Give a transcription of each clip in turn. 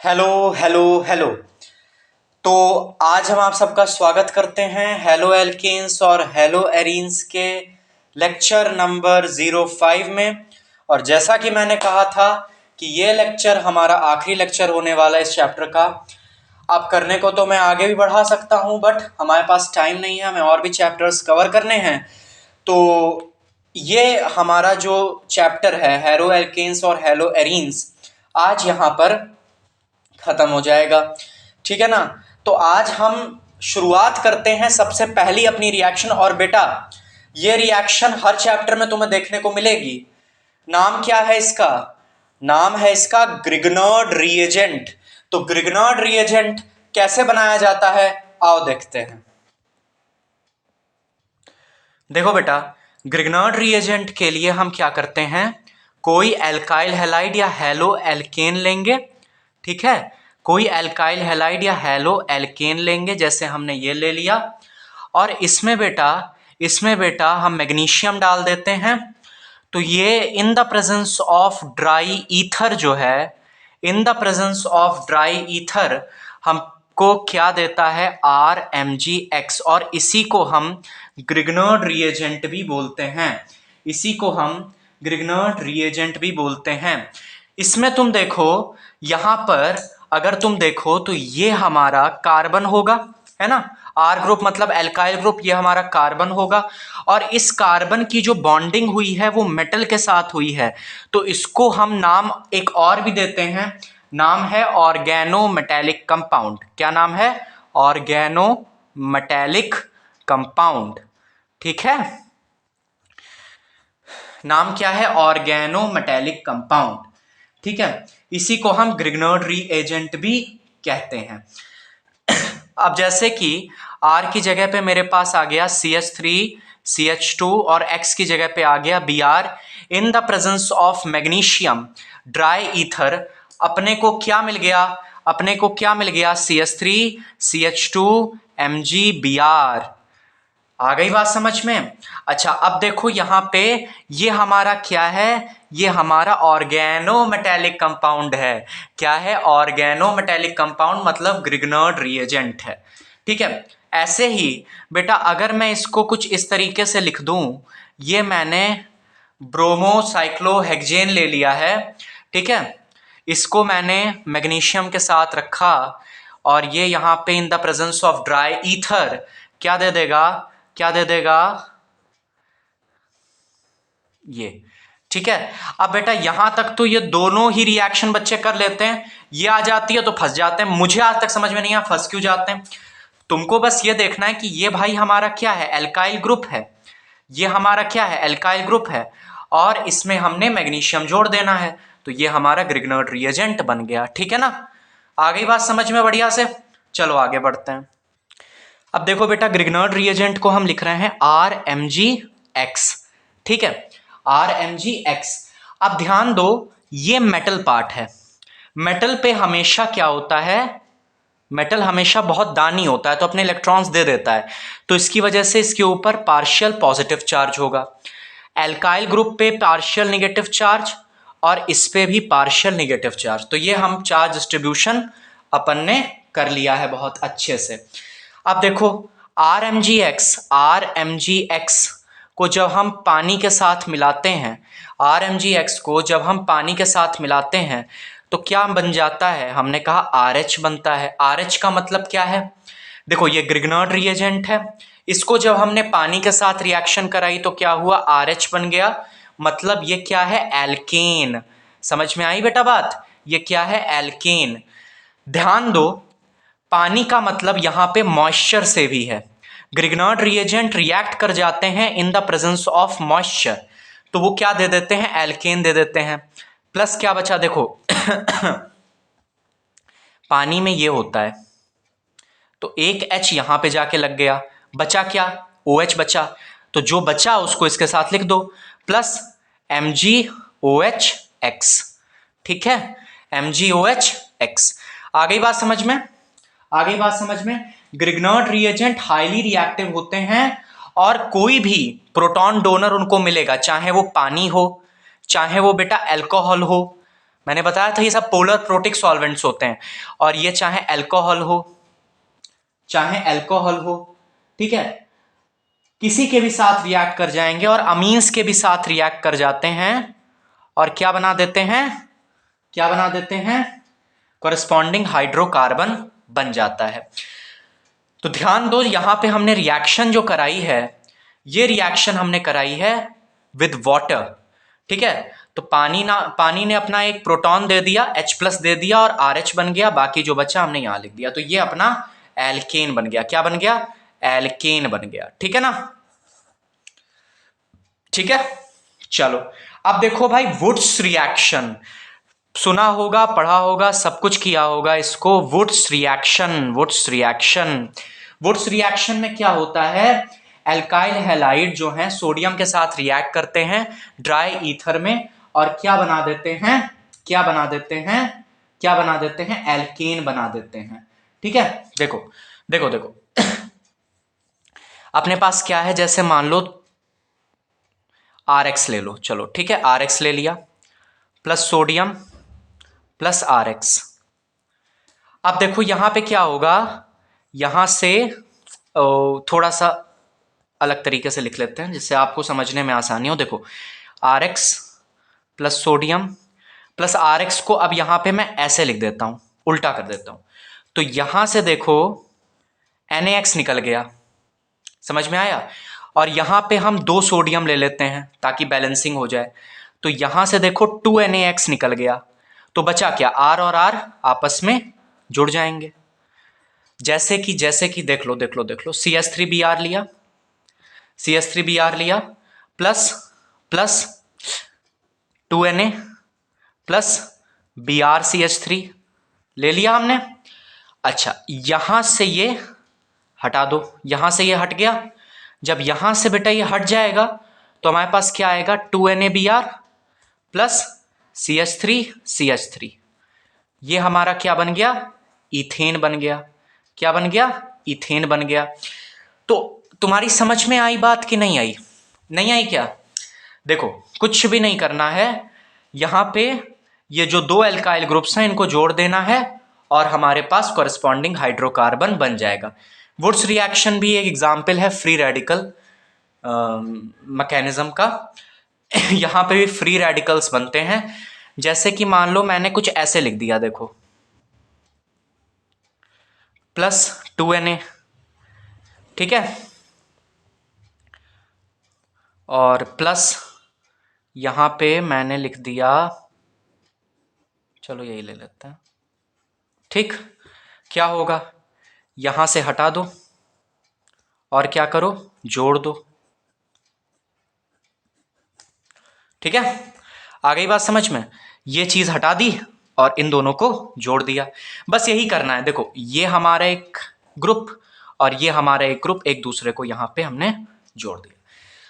Hello hello hello. तो आज हम आप सबका स्वागत करते हैं हेलो एल्केन्स और हेलो एरीन्स के लेक्चर नंबर 05 में। और जैसा कि मैंने कहा था कि ये लेक्चर हमारा आखिरी लेक्चर होने वाला है इस चैप्टर का। अब करने को तो मैं आगे भी बढ़ा सकता हूँ, बट हमारे पास टाइम नहीं है, हमें और भी चैप्टर्स कवर करने हैं। तो ये हमारा जो चैप्टर है हेलो एल्केन्स और हेलो एरीन्स आज यहाँ पर खत्म हो जाएगा। ठीक है ना। तो आज हम शुरुआत करते हैं सबसे पहली अपनी रिएक्शन। और बेटा, ये रिएक्शन हर चैप्टर में तुम्हें देखने को मिलेगी। नाम क्या है इसका? नाम है इसका ग्रिग्नर्ड रिएजेंट। तो ग्रिग्नर्ड रिएजेंट कैसे बनाया जाता है, आओ देखते हैं। देखो बेटा, ग्रिग्नर्ड रिएजेंट के लिए हम क्या करते हैं, कोई एल्काइल हैलाइड या हेलो एल्केन लेंगे। ठीक है, कोई एल्काइल हैलाइड या हेलो एल्केन लेंगे, जैसे हमने ये ले लिया। और इसमें बेटा हम मैग्नीशियम डाल देते हैं। तो ये इन the presence of dry ether जो है, इन the presence of dry ether हमको क्या देता है, RMgX। और इसी को हम ग्रिग्नर्ड रिएजेंट भी बोलते हैं। इसी को हम ग्रिग्नर्ड रिएजेंट भी बोलते हैं। इसमें तुम देखो, यहां पर अगर तुम देखो तो ये हमारा कार्बन होगा, है ना। आर ग्रुप मतलब एल्काइल ग्रुप, ये हमारा कार्बन होगा। और इस कार्बन की जो बॉन्डिंग हुई है वो मेटल के साथ हुई है। तो इसको हम नाम एक और भी देते हैं, नाम है ऑर्गेनो मेटेलिक कंपाउंड। क्या नाम है? Organometallic compound. ठीक है, नाम क्या है? Organometallic compound. ठीक है, इसी को हम ग्रिग्नर्ड रिएजेंट भी कहते हैं। अब जैसे कि R की जगह पे मेरे पास आ गया CH3 CH2 और X की जगह पे आ गया Br। In the presence of magnesium dry ether अपने को क्या मिल गया? अपने को क्या मिल गया? CH3 CH2 MgBr। आ गई बात समझ में? अच्छा, अब देखो यहाँ पे ये हमारा क्या है, ये हमारा ऑर्गेनो मेटेलिक कंपाउंड है। क्या है? ऑर्गेनो मेटेलिक कंपाउंड, मतलब ग्रिग्नर्ड रिएजेंट है। ठीक है, ऐसे ही बेटा अगर मैं इसको कुछ इस तरीके से लिख दूं, ये मैंने ब्रोमोसाइक्लोहेक्सेन ले लिया है। ठीक है, इसको मैंने मैग्नीशियम के साथ रखा और ये यहाँ पे इन the presence of dry ether क्या दे देगा, क्या दे देगा? ये। ठीक है, अब बेटा यहां तक तो ये दोनों ही रिएक्शन बच्चे कर लेते हैं। ये आ जाती है तो फंस जाते हैं। मुझे आज तक समझ में नहीं आया फंस क्यों जाते हैं। तुमको बस ये देखना है कि ये भाई हमारा क्या है, एल्काइल ग्रुप है। ये हमारा क्या है, एल्काइल ग्रुप है। और इसमें हमने मैग्नीशियम जोड़ देना है, तो ये हमारा ग्रिग्नर्ड रिएजेंट बन गया। ठीक है ना। आ गई बात समझ में बढ़िया से? चलो आगे बढ़ते हैं। अब देखो बेटा, ग्रिग्नर्ड रिएजेंट को हम लिख रहे हैं RMgX। ठीक है, RMgX। अब ध्यान दो, ये मेटल पार्ट है। मेटल पे हमेशा क्या होता है, मेटल हमेशा बहुत दानी होता है, तो अपने इलेक्ट्रॉन्स दे देता है। तो इसकी वजह से इसके ऊपर पार्शियल पॉजिटिव चार्ज होगा। एल्काइल ग्रुप पे पार्शियल नेगेटिव चार्ज और इस पे भी पार्शियल नेगेटिव चार्ज। तो ये हम चार्ज डिस्ट्रीब्यूशन अपन ने कर लिया है बहुत अच्छे से। अब देखो, RMgX को जब हम पानी के साथ मिलाते हैं, RMgX को जब हम पानी के साथ मिलाते हैं तो क्या बन जाता है? हमने कहा RH बनता है। RH का मतलब क्या है? देखो, ये ग्रिग्नर्ड रिएजेंट है। इसको जब हमने पानी के साथ रिएक्शन कराई तो क्या हुआ? RH बन गया। मतलब ये क्या है? एल्केन। समझ में आई बेटा बात? ये क्या है? एल्केन। ध्यान दो, पानी का मतलब यहां पे मॉइस्चर से भी है। ग्रिग्नर्ड रिएजेंट रिएक्ट कर जाते हैं इन द प्रेजेंस ऑफ मॉइस्चर, तो वो क्या दे देते हैं? एल्केन दे देते हैं। प्लस क्या बचा? देखो पानी में ये होता है, तो एक H यहां पे जाके लग गया, बचा क्या? OH बचा। तो जो बचा उसको इसके साथ लिख दो, प्लस MgOH(X). ठीक है, MgOH(X). आ गई बात समझ में? आ गई बात समझ में? ग्रिग्नर्ड रिएजेंट हाईली रिएक्टिव होते हैं और कोई भी प्रोटॉन डोनर उनको मिलेगा, चाहे वो पानी हो, चाहे वो बेटा अल्कोहल हो, मैंने बताया था ये सब पोलर प्रोटिक सॉल्वेंट्स होते हैं, और ये चाहे अल्कोहल हो, चाहे अल्कोहल हो, ठीक है, किसी के भी साथ रिएक्ट कर जाएंगे और अमीन्स के भी साथ रिएक्ट कर जाते हैं, और क्या बना देते हैं, क्या बना देते हैं, कॉरेस्पॉन्डिंग हाइड्रोकार्बन बन जाता है। तो ध्यान दो, यहां पे हमने रिएक्शन जो कराई है, ये रिएक्शन हमने कराई है विद वाटर, ठीक है। तो पानी ने अपना एक प्रोटॉन दे दिया, H+ दे दिया और RH बन गया, बाकी जो बचा हमने यहां लिख दिया, तो ये अपना एल्केन बन गया। क्या बन गया, एल्केन बन गया, ठीक है ना, ठीक है। चलो अब देखो भाई, वुड्स रिएक्शन सुना होगा, पढ़ा होगा, सब कुछ किया होगा इसको, Wurtz reaction. Wurtz reaction, Wurtz reaction में क्या होता है, एल्काइल हैलाइड जो है सोडियम के साथ रिएक्ट करते हैं ड्राई ईथर में, और क्या बना देते हैं, क्या बना देते हैं, क्या बना देते हैं, एल्केन बना देते हैं, ठीक है। देखो देखो देखो अपने पास क्या है, जैसे मान लो RX ले लो, चलो ठीक है, RX ले लिया प्लस सोडियम प्लस RX। अब देखो यहां पे क्या होगा, यहां से थोड़ा सा अलग तरीके से लिख लेते हैं जिससे आपको समझने में आसानी हो। देखो RX plus sodium plus RX को अब यहां पे मैं ऐसे लिख देता हूं, उल्टा कर देता हूं, तो यहां से देखो NaX निकल गया, समझ में आया, और यहां पे हम 2 सोडियम ले लेते हैं ताकि बैलेंसिंग हो जाए, तो यहां से देखो 2NaX निकल गया, तो बचा क्या, R और R आपस में जुड़ जाएंगे, जैसे कि देख लो देख लो देख लो, CH3Br लिया, CH3Br लिया, plus plus 2Na plus BrCH3 ले लिया हमने। अच्छा यहां से ये हटा दो, यहां से ये हट गया, जब यहां से बेटा ये हट जाएगा तो हमारे पास क्या आएगा, 2NaBr प्लस CH3CH3, ये हमारा क्या बन गया, इथेन बन गया। क्या बन गया, इथेन बन गया। तो तुम्हारी समझ में आई बात कि नहीं आई, नहीं आई क्या, देखो कुछ भी नहीं करना है, यहां पे ये जो 2 एल्काइल ग्रुप्स हैं इनको जोड़ देना है और हमारे पास कॉरेस्पॉन्डिंग हाइड्रोकार्बन बन जाएगा। वुड्स रिएक्शन भी एक एग्जाम्पल है फ्री रेडिकल मैकेनिज्म का। यहां पे भी फ्री रेडिकल्स बनते हैं, जैसे कि मान लो मैंने कुछ ऐसे लिख दिया, देखो प्लस 2Na, ठीक है, और प्लस यहां पे मैंने लिख दिया, चलो यही ले लेते हैं, ठीक। क्या होगा, यहां से हटा दो और क्या करो, जोड़ दो, ठीक है। आ गई बात समझ में, ये चीज हटा दी और इन दोनों को जोड़ दिया, बस यही करना है। देखो ये हमारा एक ग्रुप और ये हमारा एक ग्रुप, एक दूसरे को यहां पे हमने जोड़ दिया,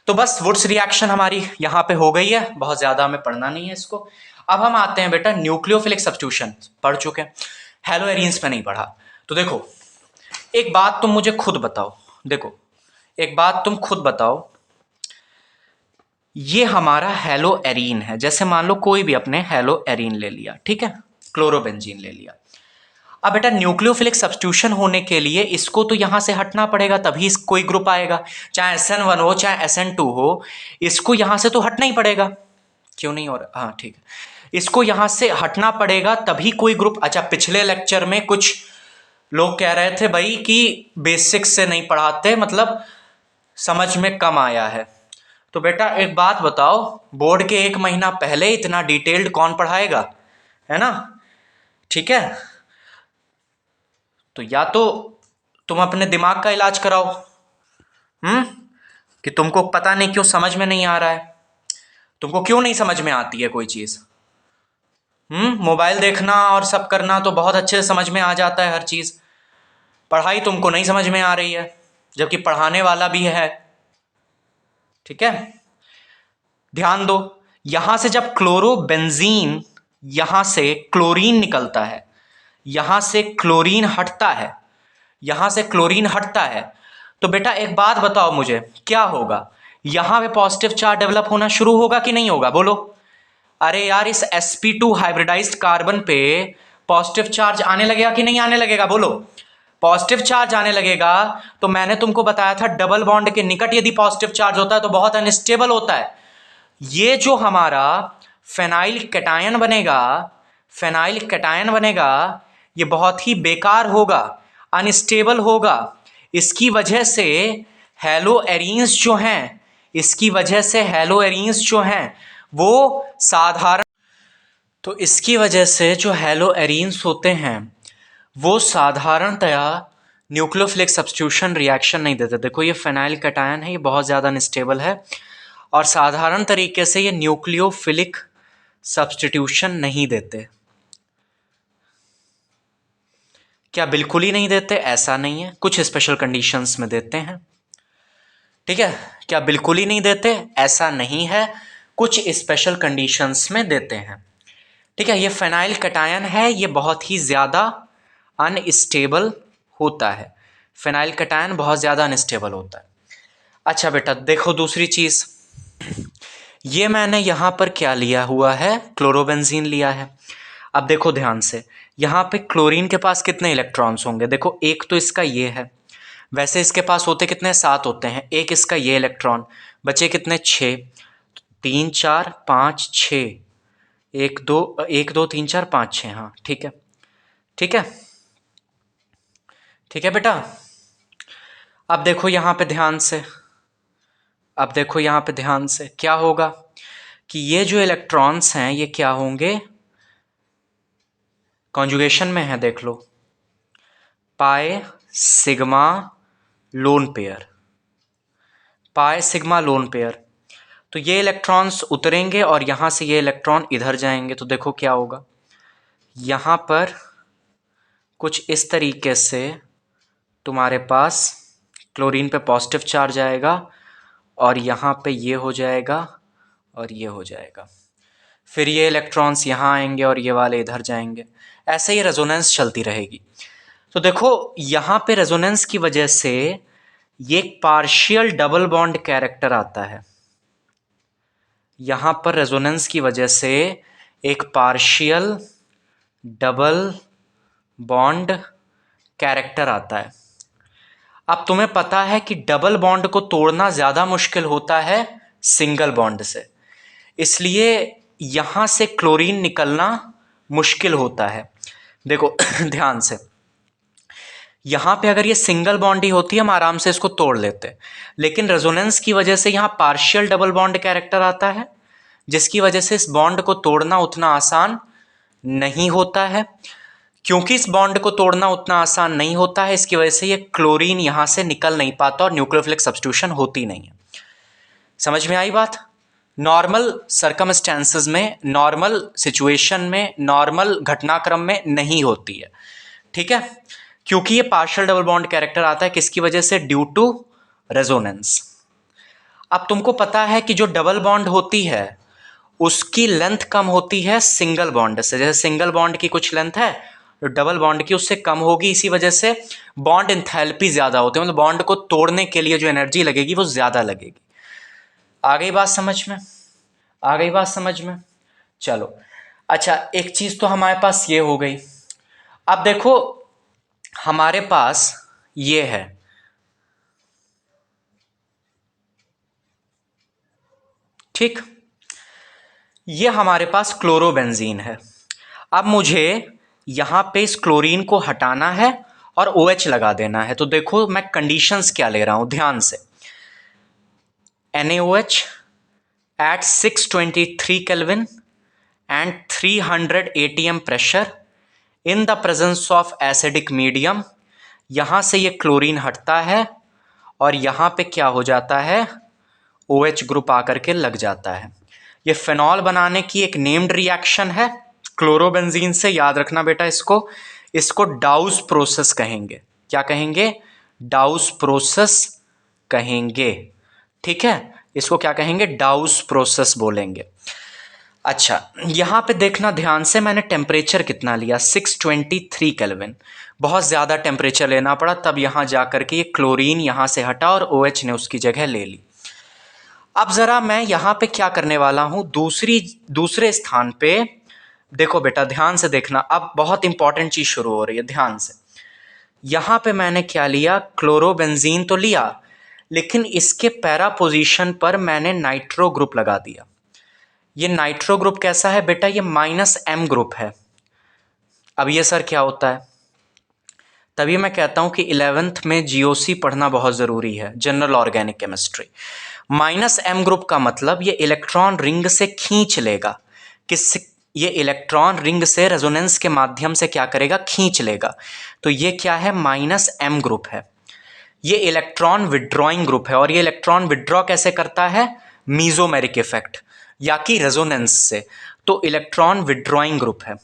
तो बस वुड्स रिएक्शन हमारी यहां पे हो गई है, बहुत ज्यादा हमें पढ़ना नहीं है इसको। अब हम आते हैं बेटा न्यूक्लियोफिलिक सब्स्टिट्यूशन, पढ़ चुके हैं, हेलो एरीन्स में नहीं पढ़ा। तो देखो एक बात तुम मुझे खुद बताओ, देखो एक बात तुम खुद बताओ, ये हमारा हेलो एरीन है, जैसे मान लो कोई भी अपने हेलो एरीन ले लिया, ठीक है, क्लोरोबेंजीन ले लिया। अब बेटा न्यूक्लियोफिलिक सब्स्टिट्यूशन होने के लिए इसको तो यहां से हटना पड़ेगा, तभी कोई ग्रुप आएगा, चाहे SN1 हो चाहे SN2 हो, इसको यहां से तो हटना ही पड़ेगा, क्यों नहीं हो रहा, हाँ ठीक है, इसको यहां से हटना पड़ेगा तभी कोई ग्रुप। अच्छा पिछले लेक्चर में कुछ लोग कह रहे थे भाई कि बेसिक्स से नहीं पढ़ाते, मतलब समझ में कम आया है, तो बेटा एक बात बताओ, बोर्ड के 1 महीना पहले इतना डिटेल्ड कौन पढ़ाएगा, है ना, ठीक है। तो या तो तुम अपने दिमाग का इलाज कराओ, कि तुमको पता नहीं क्यों समझ में नहीं आ रहा है, तुमको क्यों नहीं समझ में आती है कोई चीज, मोबाइल देखना और सब करना तो बहुत अच्छे से समझ में आ जाता है हर चीज, पढ़ाई तुमको नहीं समझ में आ रही है, जबकि पढ़ाने वाला भी है, ठीक है। ध्यान दो, यहां से जब क्लोरोबेंजीन, यहां से क्लोरीन निकलता है, यहां से क्लोरीन हटता है, यहां से क्लोरीन हटता है, तो बेटा एक बात बताओ मुझे, क्या होगा, यहां पे पॉजिटिव चार्ज डेवलप होना शुरू होगा कि नहीं होगा, बोलो, अरे यार इस sp2 हाइब्रिडाइज्ड कार्बन पे पॉजिटिव चार्ज आने लगेगा कि नहीं आने लगेगा, बोलो। पॉजिटिव चार्ज आने लगेगा। तो मैंने तुमको बताया था डबल बॉन्ड के निकट यदि पॉजिटिव चार्ज होता है तो बहुत अनस्टेबल होता है। ये जो हमारा फेनाइल कैटायन बनेगा, फेनाइल कैटायन बनेगा, ये बहुत ही बेकार होगा, अनस्टेबल होगा। इसकी वजह से हेलो एरीन्स जो हैं, इसकी वजह से हेलो एरीन्स जो हैं वो साधारण, तो इसकी वजह से जो हेलो एरीन्स होते हैं वो साधारणतया न्यूक्लियोफिलिक सब्स्टिट्यूशन रिएक्शन नहीं देते। देखो ये फेनाइल कैटायन है, ये बहुत ज़्यादा अनस्टेबल है और साधारण तरीके से ये न्यूक्लियोफिलिक सब्स्टिट्यूशन नहीं देते। क्या बिल्कुल ही नहीं देते? ऐसा नहीं है, कुछ स्पेशल कंडीशंस में देते हैं। ठीक है, क्या बिल्कुल ही नहीं देते? ऐसा नहीं है, कुछ स्पेशल कंडीशंस में देते हैं। ठीक है, ये फेनाइल कैटायन है, ये बहुत ही ज़्यादा अनस्टेबल होता है। फेनाइल कैटायन बहुत ज़्यादा अनस्टेबल होता है। अच्छा बेटा देखो दूसरी चीज़, ये मैंने यहाँ पर क्या लिया हुआ है, क्लोरोबेंजीन लिया है। अब देखो ध्यान से, यहाँ पे क्लोरीन के पास कितने इलेक्ट्रॉन्स होंगे? देखो एक तो इसका ये है, वैसे इसके पास होते कितने? 7 होते हैं। एक इसका ये इलेक्ट्रॉन, बचे कितने? 6। 3 4 5 6, 1 2 3 4 5 6, हाँ ठीक है, ठीक है, ठीक है बेटा। अब देखो यहाँ पे ध्यान से, अब देखो यहाँ पे ध्यान से क्या होगा कि ये जो इलेक्ट्रॉन्स हैं ये क्या होंगे? कॉन्जुगेशन में है, देख लो, pi sigma lone pair, pi sigma lone pair. तो ये इलेक्ट्रॉन्स उतरेंगे और यहाँ से ये इलेक्ट्रॉन इधर जाएंगे, तो देखो क्या होगा, यहाँ पर कुछ इस तरीके से तुम्हारे पास क्लोरीन पे पॉजिटिव चार्ज आएगा और यहाँ पे ये हो जाएगा और ये हो जाएगा। फिर ये इलेक्ट्रॉन्स यहाँ आएंगे और ये वाले इधर जाएंगे, ऐसे ही रेजोनेंस चलती रहेगी। तो देखो यहाँ पे रेजोनेंस की वजह से ये एक पार्शियल डबल बॉन्ड कैरेक्टर आता है। यहाँ पर रेजोनेंस की वजह से एक पार्शियल डबल बॉन्ड कैरेक्टर आता है। अब तुम्हें पता है कि डबल बॉन्ड को तोड़ना ज़्यादा मुश्किल होता है सिंगल बॉन्ड से, इसलिए यहाँ से क्लोरीन निकलना मुश्किल होता है। देखो ध्यान से, यहाँ पे अगर ये सिंगल बॉन्ड ही होती है हम आराम से इसको तोड़ लेते, लेकिन रेजोनेंस की वजह से यहाँ पार्शियल डबल बॉन्ड कैरेक्टर आता है, जिसकी वजह से इस बॉन्ड को तोड़ना उतना आसान नहीं होता है। क्योंकि इस बॉन्ड को तोड़ना उतना आसान नहीं होता है, इसकी वजह से ये क्लोरीन यहाँ से निकल नहीं पाता और न्यूक्लियोफिलिक सब्स्टिट्यूशन होती नहीं है। समझ में आई बात? नॉर्मल सर्कमस्टेंसेस में, नॉर्मल सिचुएशन में, नॉर्मल घटनाक्रम में नहीं होती है। ठीक है, क्योंकि ये पार्शियल डबल बॉन्ड कैरेक्टर आता है किसकी वजह से? Due to resonance. अब तुमको पता है कि जो डबल बॉन्ड होती है उसकी लेंथ कम होती है सिंगल बॉन्ड से। जैसे सिंगल बॉन्ड की कुछ लेंथ है, तो डबल बॉन्ड की उससे कम होगी, इसी वजह से बॉन्ड इंथैल्पी ज़्यादा होती है, मतलब बॉन्ड को तोड़ने के लिए जो एनर्जी लगेगी वो ज़्यादा लगेगी। आ गई बात समझ में? आ गई बात समझ में? चलो अच्छा, एक चीज़ तो हमारे पास ये हो गई। अब देखो हमारे पास ये है, ठीक, ये हमारे पास क्लोरोबेंजीन है। अब मुझे यहाँ पे इस क्लोरीन को हटाना है और OH लगा देना है। तो देखो मैं कंडीशंस क्या ले रहा हूँ ध्यान से, NaOH at 623 Kelvin and 300 atm pressure in the presence of acidic medium। यहाँ से ये क्लोरीन हटता है और यहाँ पे क्या हो जाता है, OH ग्रुप आकर के लग जाता है। ये फिनॉल बनाने की एक नेम्ड रिएक्शन है क्लोरोबेंजीन से, याद रखना बेटा इसको, इसको डाउस प्रोसेस कहेंगे। क्या कहेंगे? डाउस प्रोसेस कहेंगे। ठीक है, इसको क्या कहेंगे? डाउस प्रोसेस बोलेंगे। अच्छा यहाँ पे देखना ध्यान से, मैंने टेम्परेचर कितना लिया? 623 केल्विन। बहुत ज़्यादा टेम्परेचर लेना पड़ा, तब यहाँ जा कर के ये क्लोरीन यहाँ से हटा और OH ने उसकी जगह ले ली। अब ज़रा मैं यहाँ पे क्या करने वाला हूँ, दूसरे स्थान पे देखो बेटा, ध्यान से देखना, अब बहुत इंपॉर्टेंट चीज़ शुरू हो रही है, ध्यान से। यहाँ पे मैंने क्या लिया, क्लोरोबेंजीन तो लिया, लेकिन इसके पैरा पोजीशन पर मैंने नाइट्रो ग्रुप लगा दिया। ये नाइट्रो ग्रुप कैसा है बेटा, ये -M ग्रुप है। अब ये सर क्या होता है, तभी मैं कहता हूँ कि 11th में जीओसी पढ़ना बहुत ज़रूरी है, general organic chemistry. -M group का मतलब ये इलेक्ट्रॉन रिंग से खींच लेगा, ये इलेक्ट्रॉन रिंग से रेजोनेंस के माध्यम से क्या करेगा, खींच लेगा। तो ये क्या है, -M ग्रुप है। ये इलेक्ट्रॉन विड्रॉइंग ग्रुप है, और ये इलेक्ट्रॉन विड्रॉ कैसे करता है, मीजोमेरिक इफेक्ट या कि रेजोनेंस से। तो इलेक्ट्रॉन विड्रॉइंग ग्रुप है।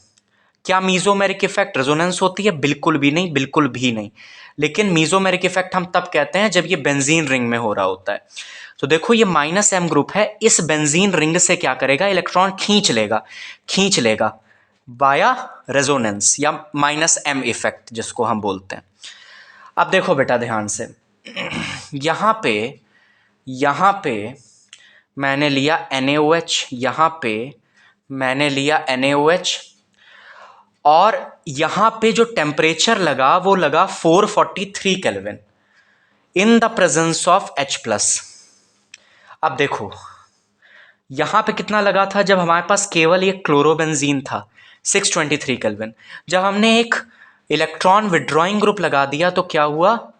क्या मीजोमेरिक इफेक्ट रेजोनेंस होती है, बिल्कुल भी नहीं, बिल्कुल भी नहीं। लेकिन मीजोमेरिक इफेक्ट हम तब कहते हैं जब ये बेंजीन रिंग में हो रहा होता है। तो देखो ये -M ग्रुप है, इस बेंजीन रिंग से क्या करेगा, इलेक्ट्रॉन खींच लेगा बाया रेजोनेंस या -M इफेक्ट जिसको हम बोलते हैं। अब देखो बेटा ध्यान से, यहाँ पे मैंने लिया NaOH, यहाँ पे मैंने लिया NaOH, और यहाँ पे जो टेम्परेचर लगा वो लगा 443 kelvin in the presence of H+। अब देखो यहाँ पे कितना लगा था जब हमारे पास केवल ये क्लोरोबेंजीन था, 623 केल्विन। जब हमने एक इलेक्ट्रॉन विड्रॉइंग ग्रुप लगा दिया तो क्या हुआ,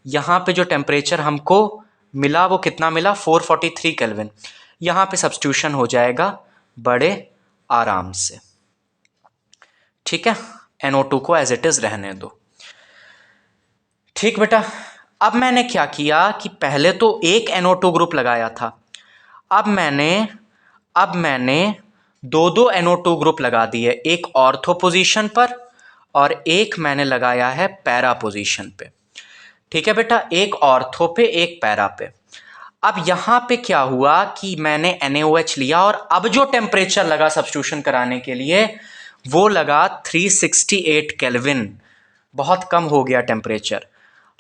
यहाँ पे जो टेम्परेचर हमको मिला वो कितना मिला, 443 केल्विन। यहाँ पे सब्स्टिट्यूशन हो जाएगा बड़े आराम से, ठीक है। NO2 को एज इट इज रहने दो, ठीक बेटा। अब मैंने क्या किया कि पहले तो एक NO2 ग्रुप लगाया था, अब मैंने दो NO2 ग्रुप लगा दिए, एक ऑर्थो पोजीशन पर और एक मैंने लगाया है पैरा पोजीशन पे, ठीक है बेटा, एक ऑर्थो पे एक पैरा पे। अब यहाँ पे क्या हुआ कि मैंने NaOH लिया, और अब जो टेम्परेचर लगा सब्स्टिट्यूशन कराने के लिए वो लगा 368 केल्विन, बहुत कम हो गया टेम्परेचर।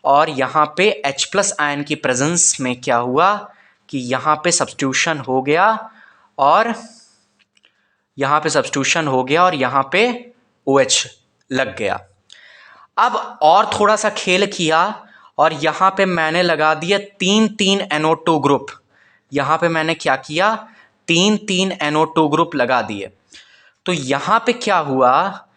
और यहाँ पे H+ आयन की प्रेजेंस में क्या हुआ कि यहाँ पे सब्स्टिट्यूशन हो गया, और यहाँ पे OH लग गया। अब और थोड़ा सा खेल किया, और यहाँ पे मैंने लगा दिया 3 NO2 ग्रुप। यहाँ पे मैंने क्या किया, 3 NO2 ग्रुप लगा दिए। तो यहाँ पे क्या हुआ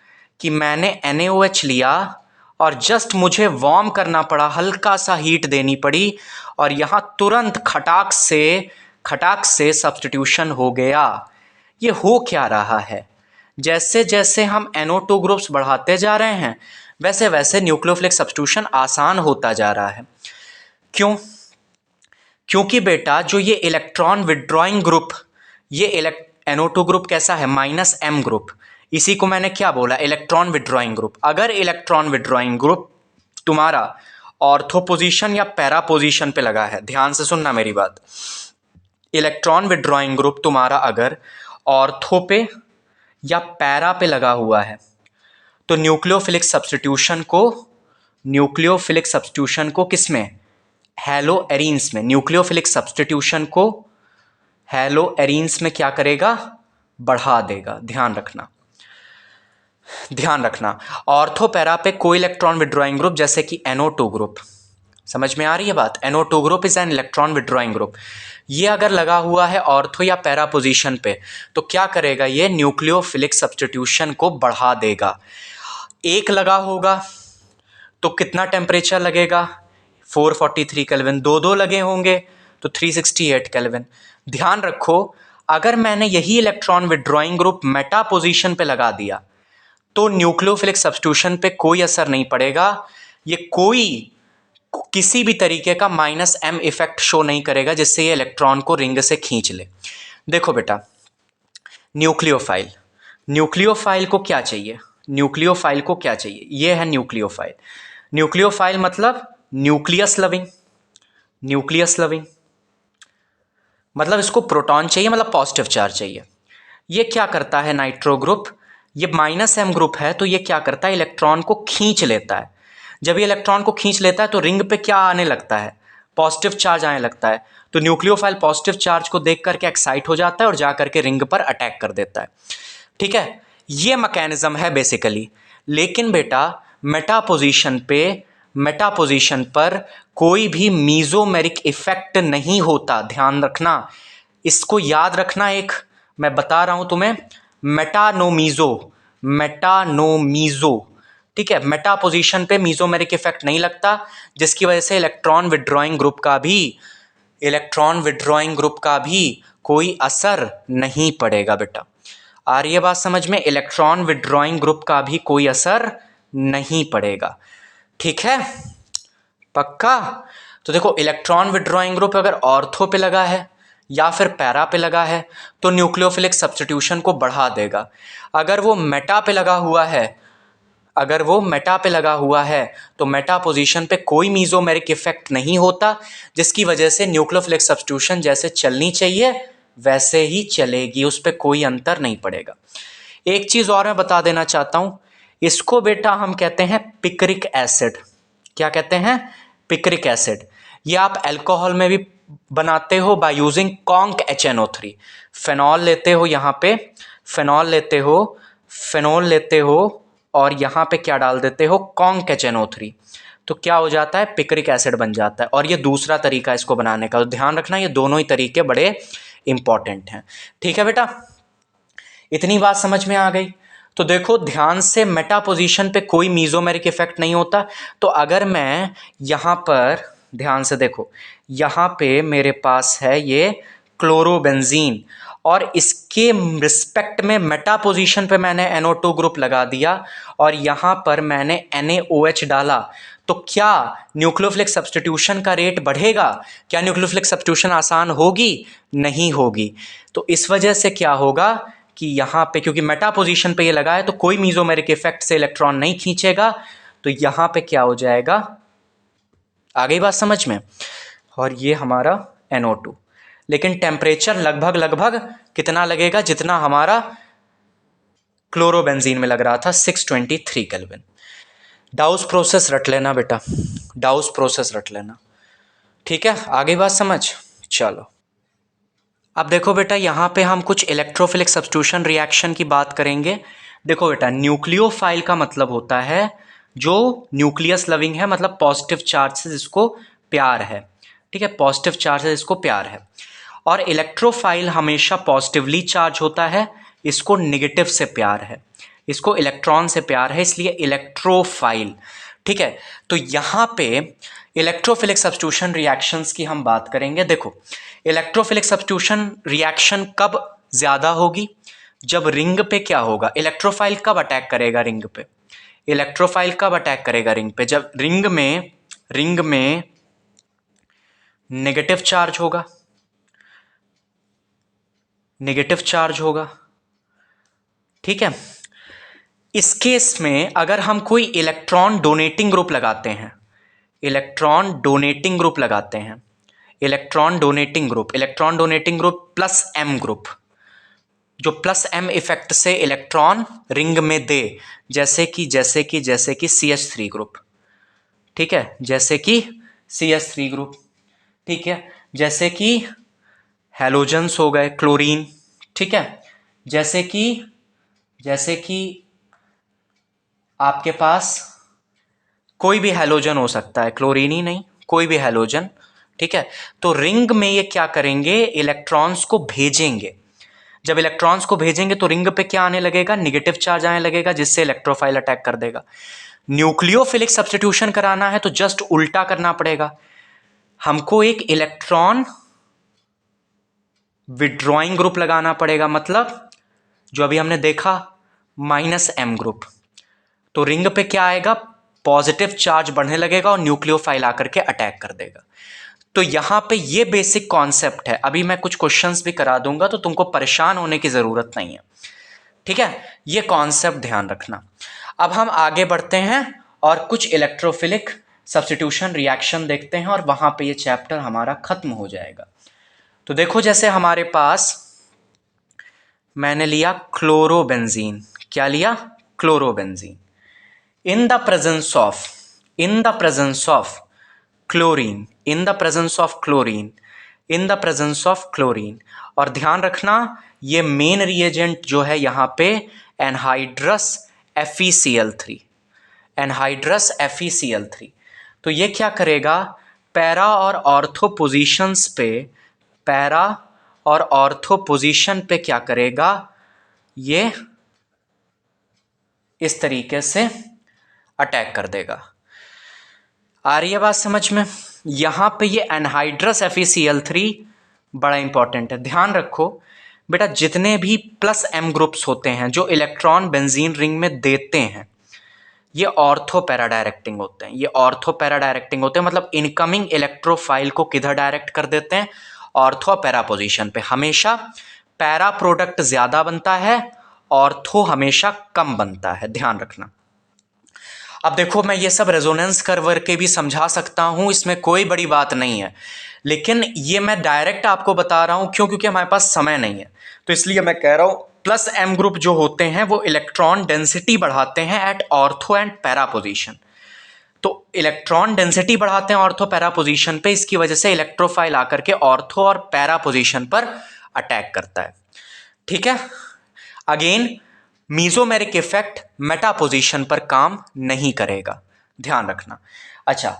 कि मैंने NaOH लिया, और जस्ट मुझे वार्म करना पड़ा, हल्का सा हीट देनी पड़ी, और यहाँ तुरंत खटाक से सब्स्टिट्यूशन हो गया। ये हो क्या रहा है, जैसे जैसे हम NO2 ग्रुप्स बढ़ाते जा रहे हैं वैसे वैसे न्यूक्लियोफिलिक सब्स्टिट्यूशन आसान होता जा रहा है। क्यों? क्योंकि बेटा जो ये इलेक्ट्रॉन विड्रॉइंग ग्रुप, ये NO2 ग्रुप कैसा है, -M ग्रुप, इसी को मैंने क्या बोला, इलेक्ट्रॉन विड्रॉइंग ग्रुप। अगर इलेक्ट्रॉन विड्रॉइंग ग्रुप तुम्हारा ऑर्थो पोजीशन या पैरा पोजीशन पे लगा है, ध्यान से सुनना मेरी बात, इलेक्ट्रॉन विड्रॉइंग ग्रुप तुम्हारा अगर ऑर्थो पे या पैरा पे लगा हुआ है तो न्यूक्लियोफिलिक सब्स्टिट्यूशन को किसमें, हैलो एरीन्स में, न्यूक्लियोफिलिक सब्स्टिट्यूशन को हैलो एरीन्स में क्या करेगा, बढ़ा देगा। ध्यान रखना ऑर्थो पैरा पे कोई इलेक्ट्रॉन विड्रॉइंग ग्रुप जैसे कि NO2 ग्रुप, समझ में आ रही है बात, NO2 group is an electron withdrawing group, ये अगर लगा हुआ है ऑर्थो या पैरा पोजीशन पे तो क्या करेगा, ये न्यूक्लियोफिलिक सब्स्टिट्यूशन को बढ़ा देगा। एक लगा होगा तो कितना टेम्परेचर लगेगा, 443 केल्विन, दो लगे होंगे तो 368 केल्विन। ध्यान रखो अगर मैंने यही electron withdrawing group Meta position पे लगा दिया तो न्यूक्लियोफिलिक सब्स्टिट्यूशन पे कोई असर नहीं पड़ेगा, ये किसी भी तरीके का -M इफेक्ट शो नहीं करेगा जिससे ये इलेक्ट्रॉन को रिंग से खींच ले। देखो बेटा न्यूक्लियोफाइल को क्या चाहिए, ये है न्यूक्लियोफाइल मतलब न्यूक्लियस लविंग, मतलब इसको प्रोटॉन चाहिए, मतलब पॉजिटिव चार्ज चाहिए। ये क्या करता है नाइट्रो ग्रुप, ये -M ग्रुप है तो ये क्या करता है, इलेक्ट्रॉन को खींच लेता है। जब ये इलेक्ट्रॉन को खींच लेता है तो रिंग पे क्या आने लगता है, पॉजिटिव चार्ज आने लगता है, तो न्यूक्लियोफाइल पॉजिटिव चार्ज को देख करके एक्साइट हो जाता है और जा करके रिंग पर अटैक कर देता है। ठीक है, ये मैकेनिज्म है बेसिकली। लेकिन बेटा मेटा पोजीशन पर कोई भी मीजोमेरिक इफेक्ट नहीं होता, ध्यान रखना, इसको याद रखना। एक मैं बता रहा हूं तुम्हें, मेटानोमीजो, ठीक है, मेटा पोजीशन पे मीजोमेरिक इफेक्ट नहीं लगता, जिसकी वजह से इलेक्ट्रॉन विड्रॉइंग ग्रुप का भी कोई असर नहीं पड़ेगा बेटा। आ रही है बात समझ में? इलेक्ट्रॉन विड्रॉइंग ग्रुप का भी कोई असर नहीं पड़ेगा। ठीक है, पक्का? तो देखो, इलेक्ट्रॉन विड्रॉइंग ग्रुप अगर ऑर्थो पे लगा है या फिर पैरा पे लगा है तो न्यूक्लियोफिलिक सब्स्टिट्यूशन को बढ़ा देगा। अगर वो मेटा पे लगा हुआ है तो मेटा पोजीशन पे कोई मीजोमेरिक इफेक्ट नहीं होता, जिसकी वजह से न्यूक्लियोफिलिक सब्स्टिट्यूशन जैसे चलनी चाहिए वैसे ही चलेगी, उस पर कोई अंतर नहीं पड़ेगा। एक चीज और मैं बता देना चाहता हूं, इसको बेटा हम कहते हैं पिक्रिक एसिड। क्या कहते हैं? Picric acid. ये आप अल्कोहल में भी बनाते हो by using conc HNO3। Phenol लेते हो, यहाँ पे फेनॉल लेते हो और यहाँ पे क्या डाल देते हो? कॉन्क HNO3, तो क्या हो जाता है? पिक्रिक एसिड बन जाता है। और ये दूसरा तरीका है इसको बनाने का, तो ध्यान रखना ये दोनों ही तरीके बड़े इंपॉर्टेंट हैं। ठीक है बेटा, इतनी बात समझ में आ गई? तो देखो ध्यान से, मेटा पोजीशन पे कोई मीजोमेरिक इफेक्ट नहीं होता। तो अगर मैं यहाँ पर ध्यान से देखो, यहाँ पे मेरे पास है ये क्लोरोबेंजीन और इसके रिस्पेक्ट में मेटा पोजीशन पे मैंने NO2 ग्रुप लगा दिया और यहाँ पर मैंने NaOH डाला, तो क्या न्यूक्लियोफिलिक सब्स्टिट्यूशन का रेट बढ़ेगा? क्या न्यूक्लियोफिलिक सब्स्टिट्यूशन आसान होगी? नहीं होगी। तो इस वजह से क्या होगा कि यहाँ पे क्योंकि मेटा पोजीशन पे ये लगा है तो कोई मीजोमेरिक इफेक्ट से इलेक्ट्रॉन नहीं खींचेगा, तो यहाँ पे क्या हो जाएगा? आ गई बात समझ में? और ये हमारा NO2, लेकिन टेम्परेचर लगभग कितना लगेगा? जितना हमारा क्लोरोबेंजीन में लग रहा था, 623 केल्विन। डाउस प्रोसेस रट लेना बेटा, डाउस प्रोसेस रट लेना। ठीक है, आगे बात समझ? चलो अब देखो बेटा, यहाँ पे हम कुछ इलेक्ट्रोफिलिक सब्स्टिट्यूशन रिएक्शन की बात करेंगे। देखो बेटा, न्यूक्लियोफाइल का मतलब होता है जो न्यूक्लियस लविंग है, मतलब पॉजिटिव चार्ज से जिसको प्यार है। ठीक है, पॉजिटिव चार्ज से जिसको प्यार है। और इलेक्ट्रोफाइल हमेशा पॉजिटिवली चार्ज होता है, इसको नेगेटिव से प्यार है, इसको इलेक्ट्रॉन से प्यार है, इसलिए इलेक्ट्रोफाइल। ठीक है, तो यहाँ पे इलेक्ट्रोफिलिक सब्स्टिट्यूशन रिएक्शंस की हम बात करेंगे। देखो, इलेक्ट्रोफिलिक सब्स्टिट्यूशन रिएक्शन कब ज्यादा होगी? जब रिंग पे क्या होगा? इलेक्ट्रोफाइल कब अटैक करेगा रिंग पे? जब रिंग में नेगेटिव चार्ज होगा। ठीक है, इस केस में अगर हम कोई इलेक्ट्रॉन डोनेटिंग ग्रुप लगाते हैं, electron donating group plus M group, जो प्लस M इफेक्ट से इलेक्ट्रॉन रिंग में दे, जैसे कि CH3 ग्रुप। ठीक है, जैसे कि CH3 ग्रुप। ठीक है, जैसे कि हैलोजेंस हो गए, क्लोरीन। ठीक है, जैसे कि आपके पास कोई भी हैलोजन हो सकता है, क्लोरीन ही नहीं, कोई भी हैलोजन। ठीक है, तो रिंग में ये क्या करेंगे? इलेक्ट्रॉन्स को भेजेंगे। जब इलेक्ट्रॉन्स को भेजेंगे तो रिंग पे क्या आने लगेगा? निगेटिव चार्ज आने लगेगा, जिससे इलेक्ट्रोफाइल अटैक कर देगा। न्यूक्लियोफिलिक सब्स्टिट्यूशन कराना है तो जस्ट उल्टा करना पड़ेगा, हमको एक इलेक्ट्रॉन विड्रॉइंग ग्रुप लगाना पड़ेगा, मतलब जो अभी हमने देखा -M ग्रुप। तो रिंग पे क्या आएगा? पॉजिटिव चार्ज बढ़ने लगेगा और न्यूक्लियोफाइल आकर के अटैक कर देगा। तो यहां पे ये बेसिक कॉन्सेप्ट है। अभी मैं कुछ क्वेश्चंस भी करा दूंगा तो तुमको परेशान होने की जरूरत नहीं है। ठीक है, ये कॉन्सेप्ट ध्यान रखना। अब हम आगे बढ़ते हैं और कुछ इलेक्ट्रोफिलिक सब्स्टिट्यूशन रिएक्शन देखते हैं और वहां पे ये चैप्टर हमारा खत्म हो जाएगा। तो देखो, जैसे हमारे पास मैंने लिया क्लोरोबेंजीन। क्या लिया? Chlorobenzene. In the presence of chlorine, in the presence of chlorine, in the presence of chlorine. और ध्यान रखना ये मेन रिएजेंट जो है यहाँ पे एनहाइड्रस FeCl3, एनहाइड्रस FeCl3। तो ये क्या करेगा, पैरा और ऑर्थो पोजीशंस पे, पैरा और ऑर्थो पोजीशन पे क्या करेगा, ये इस तरीके से अटैक कर देगा। आ रही है बात समझ में? यहां पे ये एनहाइड्रस FeCl3 बड़ा इंपॉर्टेंट है। ध्यान रखो बेटा, जितने भी प्लस M ग्रुप्स होते हैं जो इलेक्ट्रॉन बेंजीन रिंग में देते हैं, ये ऑर्थो पैरा डायरेक्टिंग होते हैं। ये ऑर्थो पैरा डायरेक्टिंग होते हैं, मतलब इनकमिंग इलेक्ट्रोफाइल को किधर डायरेक्ट कर देते हैं, ऑर्थो पैरा पोजीशन पे। हमेशा पैरा प्रोडक्ट ज्यादा बनता है, ऑर्थो हमेशा कम बनता है, ध्यान रखना। अब देखो, मैं ये सब रेजोनेंस कर्व के भी समझा सकता हूं, इसमें कोई बड़ी बात नहीं है, लेकिन ये मैं डायरेक्ट आपको बता रहा हूं क्यों, क्योंकि हमारे पास समय नहीं है, तो इसलिए मैं कह रहा हूं प्लस M ग्रुप जो होते हैं वो इलेक्ट्रॉन डेंसिटी बढ़ाते हैं at ortho and para position. तो इलेक्ट्रॉन डेंसिटी बढ़ाते हैं ऑर्थो पैरा पोजीशन पे, इसकी वजह से इलेक्ट्रोफाइल आकर के ऑर्थो और पैरा पोजीशन पर अटैक करता है। ठीक है, again mesomeric effect Meta position पर काम नहीं करेगा, ध्यान रखना। अच्छा,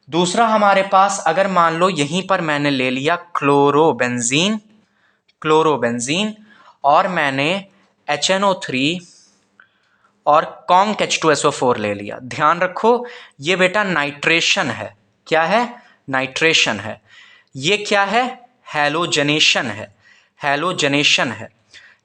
दूसरा हमारे पास, अगर मान लो यहीं पर मैंने ले लिया क्लोरोबेंजीन, क्लोरोबेंजीन, और मैंने HNO3 और कॉन्क H2SO4 ले लिया। ध्यान रखो ये बेटा नाइट्रेशन है। क्या है? नाइट्रेशन है। ये क्या है? हैलोजनेशन है। हैलोजनेशन है।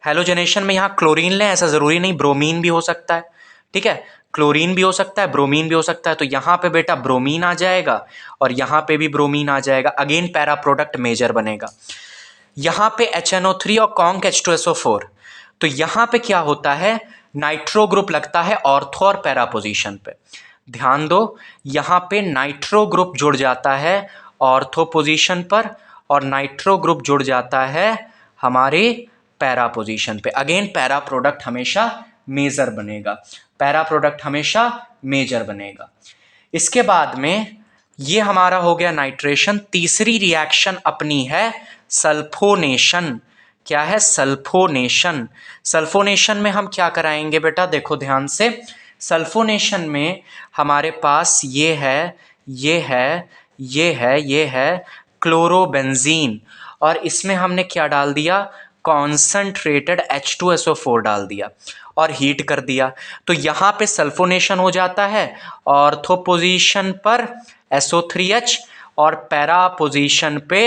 हैलोजनेशन में यहां क्लोरीन लें ऐसा जरूरी नहीं, ब्रोमीन भी हो सकता है। ठीक है, क्लोरीन भी हो सकता है, ब्रोमीन भी हो सकता है। तो यहां पे बेटा ब्रोमीन आ जाएगा और यहां पे भी ब्रोमीन आ जाएगा। अगेन पैरा प्रोडक्ट मेजर बनेगा। यहां पे HNO3 और कॉन्क H2SO4, तो यहां पे क्या होता है, नाइट्रो ग्रुप लगता है ऑर्थो और पैरा पोजीशन पे। ध्यान दो, यहां पे नाइट्रो ग्रुप जुड़ जाता है ऑर्थो पोजीशन पर और नाइट्रो ग्रुप जुड़ जाता है हमारे पैरा पोजीशन पे। अगेन पैरा प्रोडक्ट हमेशा मेजर बनेगा, पैरा प्रोडक्ट हमेशा मेजर बनेगा। इसके बाद में ये हमारा हो गया नाइट्रेशन। तीसरी रिएक्शन अपनी है सल्फोनेशन। क्या है? सल्फोनेशन। सल्फोनेशन में हम क्या कराएंगे बेटा, देखो ध्यान से। सल्फोनेशन में हमारे पास ये है, ये है, ये है, ये है क्लोरोबेंजीन, और इसमें हमने क्या डाल दिया, कॉन्सनट्रेटेड H2SO4 डाल दिया और हीट कर दिया। तो यहां पे सल्फोनेशन हो जाता है ऑर्थो पोजीशन पर SO3H और पैरा पोजीशन पे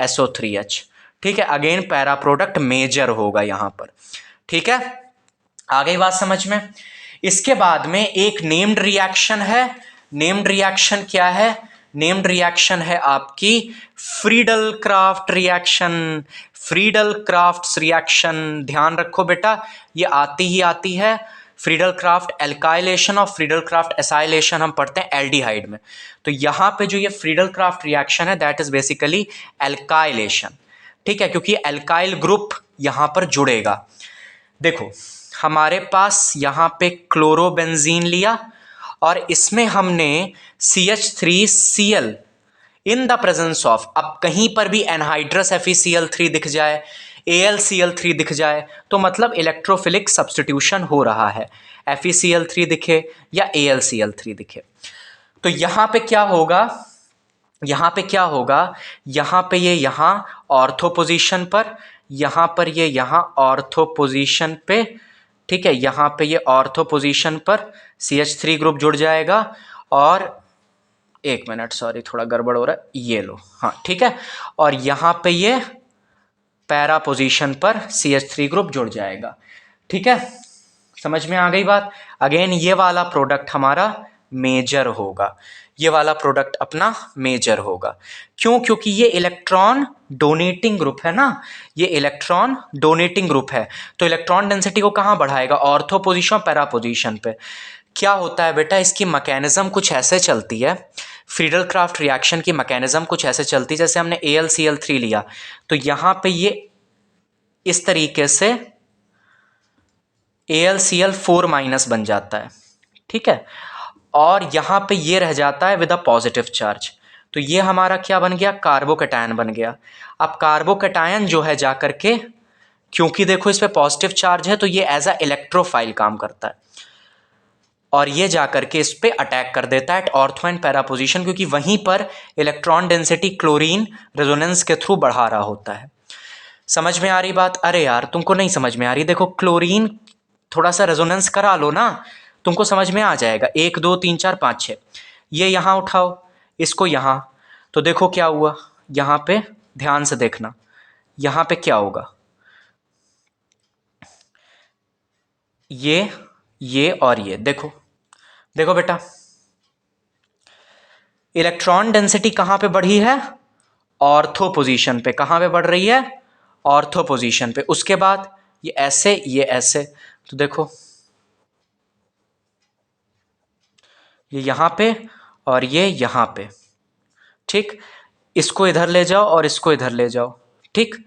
SO3H। ठीक है, अगेन पैरा प्रोडक्ट मेजर होगा यहां पर। ठीक है, आ गई बात समझ में? इसके बाद में एक नेम्ड रिएक्शन है। नेम्ड रिएक्शन क्या है? नेम्ड रिएक्शन है आपकी Friedel craft reaction. Friedel craft reaction, ध्यान रखो बेटा, ये आती ही आती है। फ्रीडल क्राफ्ट एल्काइलेशन और फ्रीडल क्राफ्ट एसाइलेशन हम पढ़ते हैं एल्डिहाइड में। तो यहां पे जो ये फ्रीडल क्राफ्ट रिएक्शन है दैट इज बेसिकली एल्काइलेशन। ठीक है, क्योंकि एल्काइल ग्रुप यहां पर जुड़ेगा। देखो हमारे पास यहां पे क्लोरोबेंजीन लिया और इसमें हमने CH3Cl in the presence of, अब कहीं पर भी एनहाइड्रस FeCl3 दिख जाए, AlCl3 दिख जाए, तो मतलब इलेक्ट्रोफिलिक सब्स्टिट्यूशन हो रहा है। FeCl3 दिखे या AlCl3 दिखे, तो यहां पे क्या होगा, यहां पे क्या होगा, यहां पे ये यहां ऑर्थो पोजीशन पर, यहां पर ये यहां ऑर्थो पोजीशन पे। ठीक है, यहां पे ये ऑर्थो पोजीशन पर CH3 ग्रुप जुड़ जाएगा और एक मिनट सॉरी थोड़ा गड़बड़ हो रहा है, ये लो, हाँ ठीक है, और यहां पे ये पैरा पोजीशन पर CH3 ग्रुप जुड़ जाएगा। ठीक है, समझ में आ गई बात? अगेन ये वाला प्रोडक्ट हमारा मेजर होगा, ये वाला प्रोडक्ट अपना मेजर होगा। क्यों? क्योंकि ये इलेक्ट्रॉन डोनेटिंग ग्रुप है ना, ये इलेक्ट्रॉन डोनेटिंग ग्रुप है, तो इलेक्ट्रॉन डेंसिटी को कहां बढ़ाएगा, ऑर्थो पोजीशन पैरा पोजीशन पे। क्या होता है बेटा, इसकी मैकेनिज्म कुछ ऐसे चलती है, फ्रीडल क्राफ्ट रिएक्शन की मैकेनिज्म कुछ ऐसे चलती है, जैसे हमने AlCl3 लिया तो यहां पे ये इस तरीके से AlCl4 माइनस बन जाता है। ठीक है, और यहां पे ये रह जाता है विद अ पॉजिटिव चार्ज। तो ये हमारा क्या बन गया, कार्बोकैटायन बन गया। अब कार्बोकैटायन जो है जा करके, क्योंकि देखो इस पे पॉजिटिव चार्ज है तो ये एज अ इलेक्ट्रोफाइल काम करता है और ये जाकर के इस पे अटैक कर देता है at ortho and para position, क्योंकि वहीं पर इलेक्ट्रॉन डेंसिटी क्लोरीन रेजोनेंस के थ्रू बढ़ा रहा होता है। समझ में आ रही बात? अरे यार तुमको नहीं समझ में आ रही, देखो क्लोरीन थोड़ा सा रेजोनेंस करा लो ना, तुमको समझ में आ जाएगा। 1 2 3 4 5 6, ये यहाँ उठाओ, इसको यहाँ, तो देखो क्या हुआ यहाँ पे, ध्यान से देखना यहाँ पे क्या होगा, ये और ये देखो, देखो बेटा इलेक्ट्रॉन डेंसिटी कहाँ पे बढ़ी है, ऑर्थो पोजीशन पे। कहाँ पे बढ़ रही है, ऑर्थो पोजीशन पे। उसके बाद ये ऐसे, तो देखो ये यहाँ पे और ये यहाँ पे, ठीक। इसको इधर ले जाओ और इसको इधर ले जाओ, ठीक।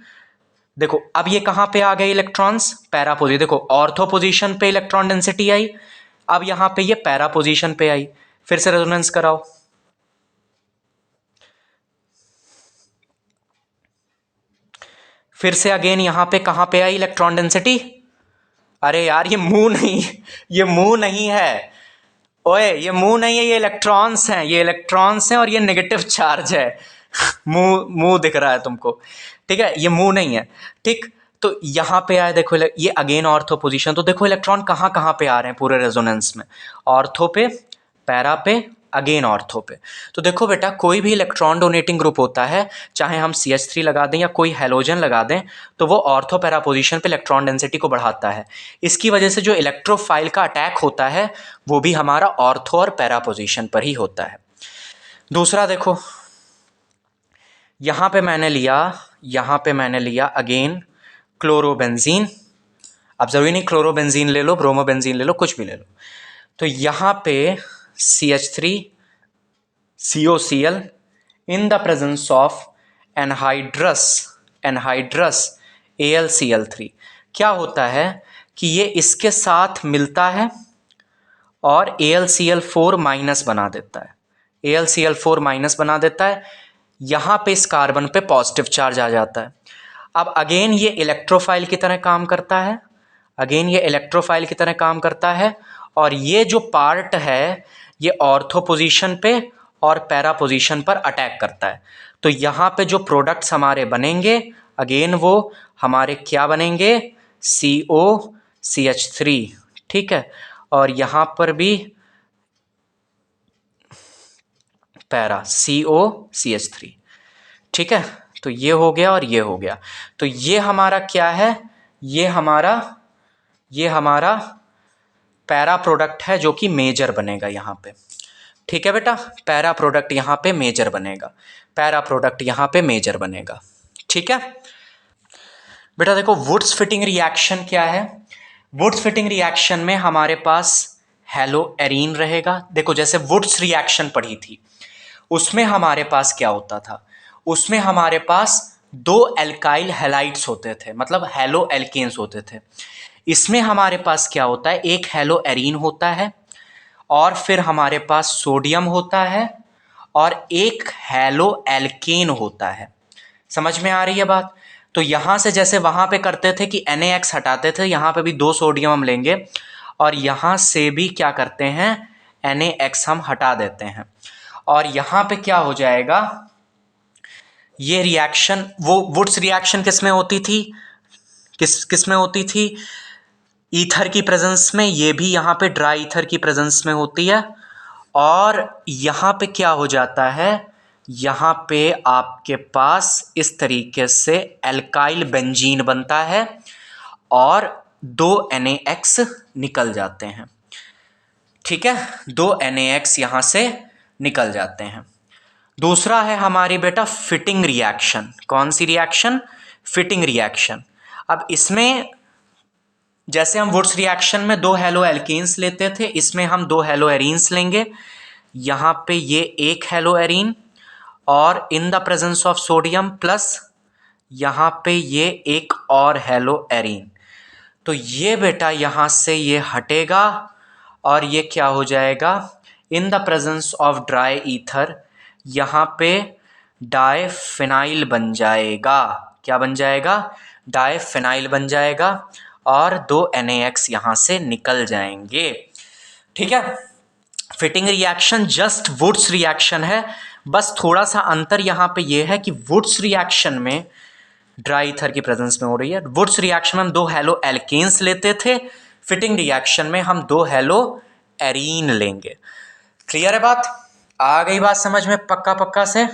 देखो अब ये कहाँ पे आ गए इलेक्ट्रॉन्स, पैरा पोजीशन। देखो ऑर्थो पोजीशन पे इलेक्ट्रॉन डेंसिटी आई, अब यहाँ पे ये पैरा पोजीशन पे आई। फिर से रेजोनेंस कराओ, फिर से अगेन यहाँ पे कहाँ पे आई इलेक्ट्रॉन डेंसिटी। अरे यार ये मुंह नहीं, ये मुंह नहीं है, ओए ये मुंह नहीं है, ये इलेक्ट्रॉन्स हैं, ये इलेक्ट्रॉन्स हैं और ये नेगेटिव चार्ज है। मुंह मुंह दिख रहा है तुमको, ठीक है, ये मुंह नहीं है, ठीक। तो यहाँ पे आए देखो, ये अगेन ऑर्थो पोजीशन। तो देखो इलेक्ट्रॉन कहाँ कहाँ पे आ रहे हैं पूरे रेजोनेंस में, ऑर्थो पे, पैरा पे, अगेन ऑर्थो पे। तो देखो बेटा कोई भी इलेक्ट्रॉन डोनेटिंग ग्रुप होता है, चाहे हम CH3 लगा दें या कोई हैलोजन लगा दें, तो वो ऑर्थो पैरा पोजीशन पे इलेक्ट्रॉन डेंसिटी को बढ़ाता है। इसकी वजह से जो इलेक्ट्रोफाइल का अटैक होता है वो भी हमारा ऑर्थो और पैरा पोजीशन पर ही होता है। दूसरा देखो यहाँ पे मैंने लिया अगेन क्लोरोबेंजीन। अब ज़रूरी नहीं क्लोरोबेंजीन ले लो, ब्रोमोबेंजीन ले लो, कुछ भी ले लो। तो यहाँ पे CH3 COCl in the presence of anhydrous AlCl3। क्या होता है कि ये इसके साथ मिलता है और AlCl4 माइनस बना देता है, AlCl4 माइनस बना देता है। यहाँ पे इस कार्बन पे पॉजिटिव चार्ज आ जाता है। अब अगेन ये इलेक्ट्रोफाइल की तरह काम करता है, और ये जो पार्ट है ये ऑर्थो पोजीशन पे और पैरा पोजीशन पर अटैक करता है। तो यहाँ पे जो प्रोडक्ट्स हमारे बनेंगे अगेन वो हमारे क्या बनेंगे, COCH3, ठीक है, और यहाँ पर भी पैरा COCH3, ठीक है। तो ये हो गया और ये हो गया। तो ये हमारा क्या है, ये हमारा पैरा प्रोडक्ट है जो कि मेजर बनेगा यहाँ पे, ठीक है बेटा। पैरा प्रोडक्ट यहाँ पे मेजर बनेगा, ठीक है बेटा। देखो वुड्स फिटिंग रिएक्शन क्या है, वुड्स फिटिंग रिएक्शन में हमारे पास हेलो एरीन रहेगा। देखो जैसे वुड्स रिएक्शन पढ़ी थी उसमें हमारे पास क्या होता था, उसमें हमारे पास 2 एल्काइल हैलाइड्स होते थे, मतलब हेलो एल्केन्स होते थे। इसमें हमारे पास क्या होता है, एक हेलो एरीन होता है और फिर हमारे पास सोडियम होता है और एक हेलो एल्केन होता है। समझ में आ रही है बात? तो यहाँ से जैसे वहाँ पे करते थे कि NaX हटाते थे, यहाँ पे भी 2 सोडियम हम लेंगे और यहाँ से भी क्या करते हैं, NaX हम हटा देते हैं। और यहाँ पे क्या हो जाएगा, ये रिएक्शन, वो वुड्स रिएक्शन किस में होती थी, किस में होती थी, ईथर की प्रेजेंस में। ये भी यहाँ पे ड्राई ईथर की प्रेजेंस में होती है। और यहाँ पे क्या हो जाता है, यहाँ पे आपके पास इस तरीके से एल्काइल बेंजीन बनता है और 2 NaX निकल जाते हैं, ठीक है, 2 NaX यहाँ से निकल जाते हैं। दूसरा है हमारी बेटा फिटिंग रिएक्शन। कौन सी रिएक्शन, फिटिंग रिएक्शन। अब इसमें जैसे हम वुड्स रिएक्शन में 2 हेलो एल्केन्स लेते थे, इसमें हम 2 हेलो एरीन्स लेंगे। यहाँ पे ये एक हेलो एरीन और इन the presence of sodium plus यहाँ पे ये एक और हेलो एरीन। तो ये बेटा यहाँ से ये हटेगा और ये क्या हो जाएगा, इन the presence of dry ether यहाँ पे डायफिनाइल बन जाएगा। क्या बन जाएगा? डायफिनाइल बन जाएगा और 2 NaX यहाँ से निकल जाएंगे। ठीक है, fitting reaction just Wurtz reaction है, बस थोड़ा सा अंतर यहाँ पे ये है कि वुड्स रिएक्शन में ड्राई ईथर की प्रेजेंस में हो रही है। वुड्स रिएक्शन में हम 2 हेलो एल्केन्स लेते थे, फिटिंग रिएक्शन में हम 2 हेलो एरीन लेंगे। क्लियर है बात? आ गई बात समझ में पक्का पक्का से?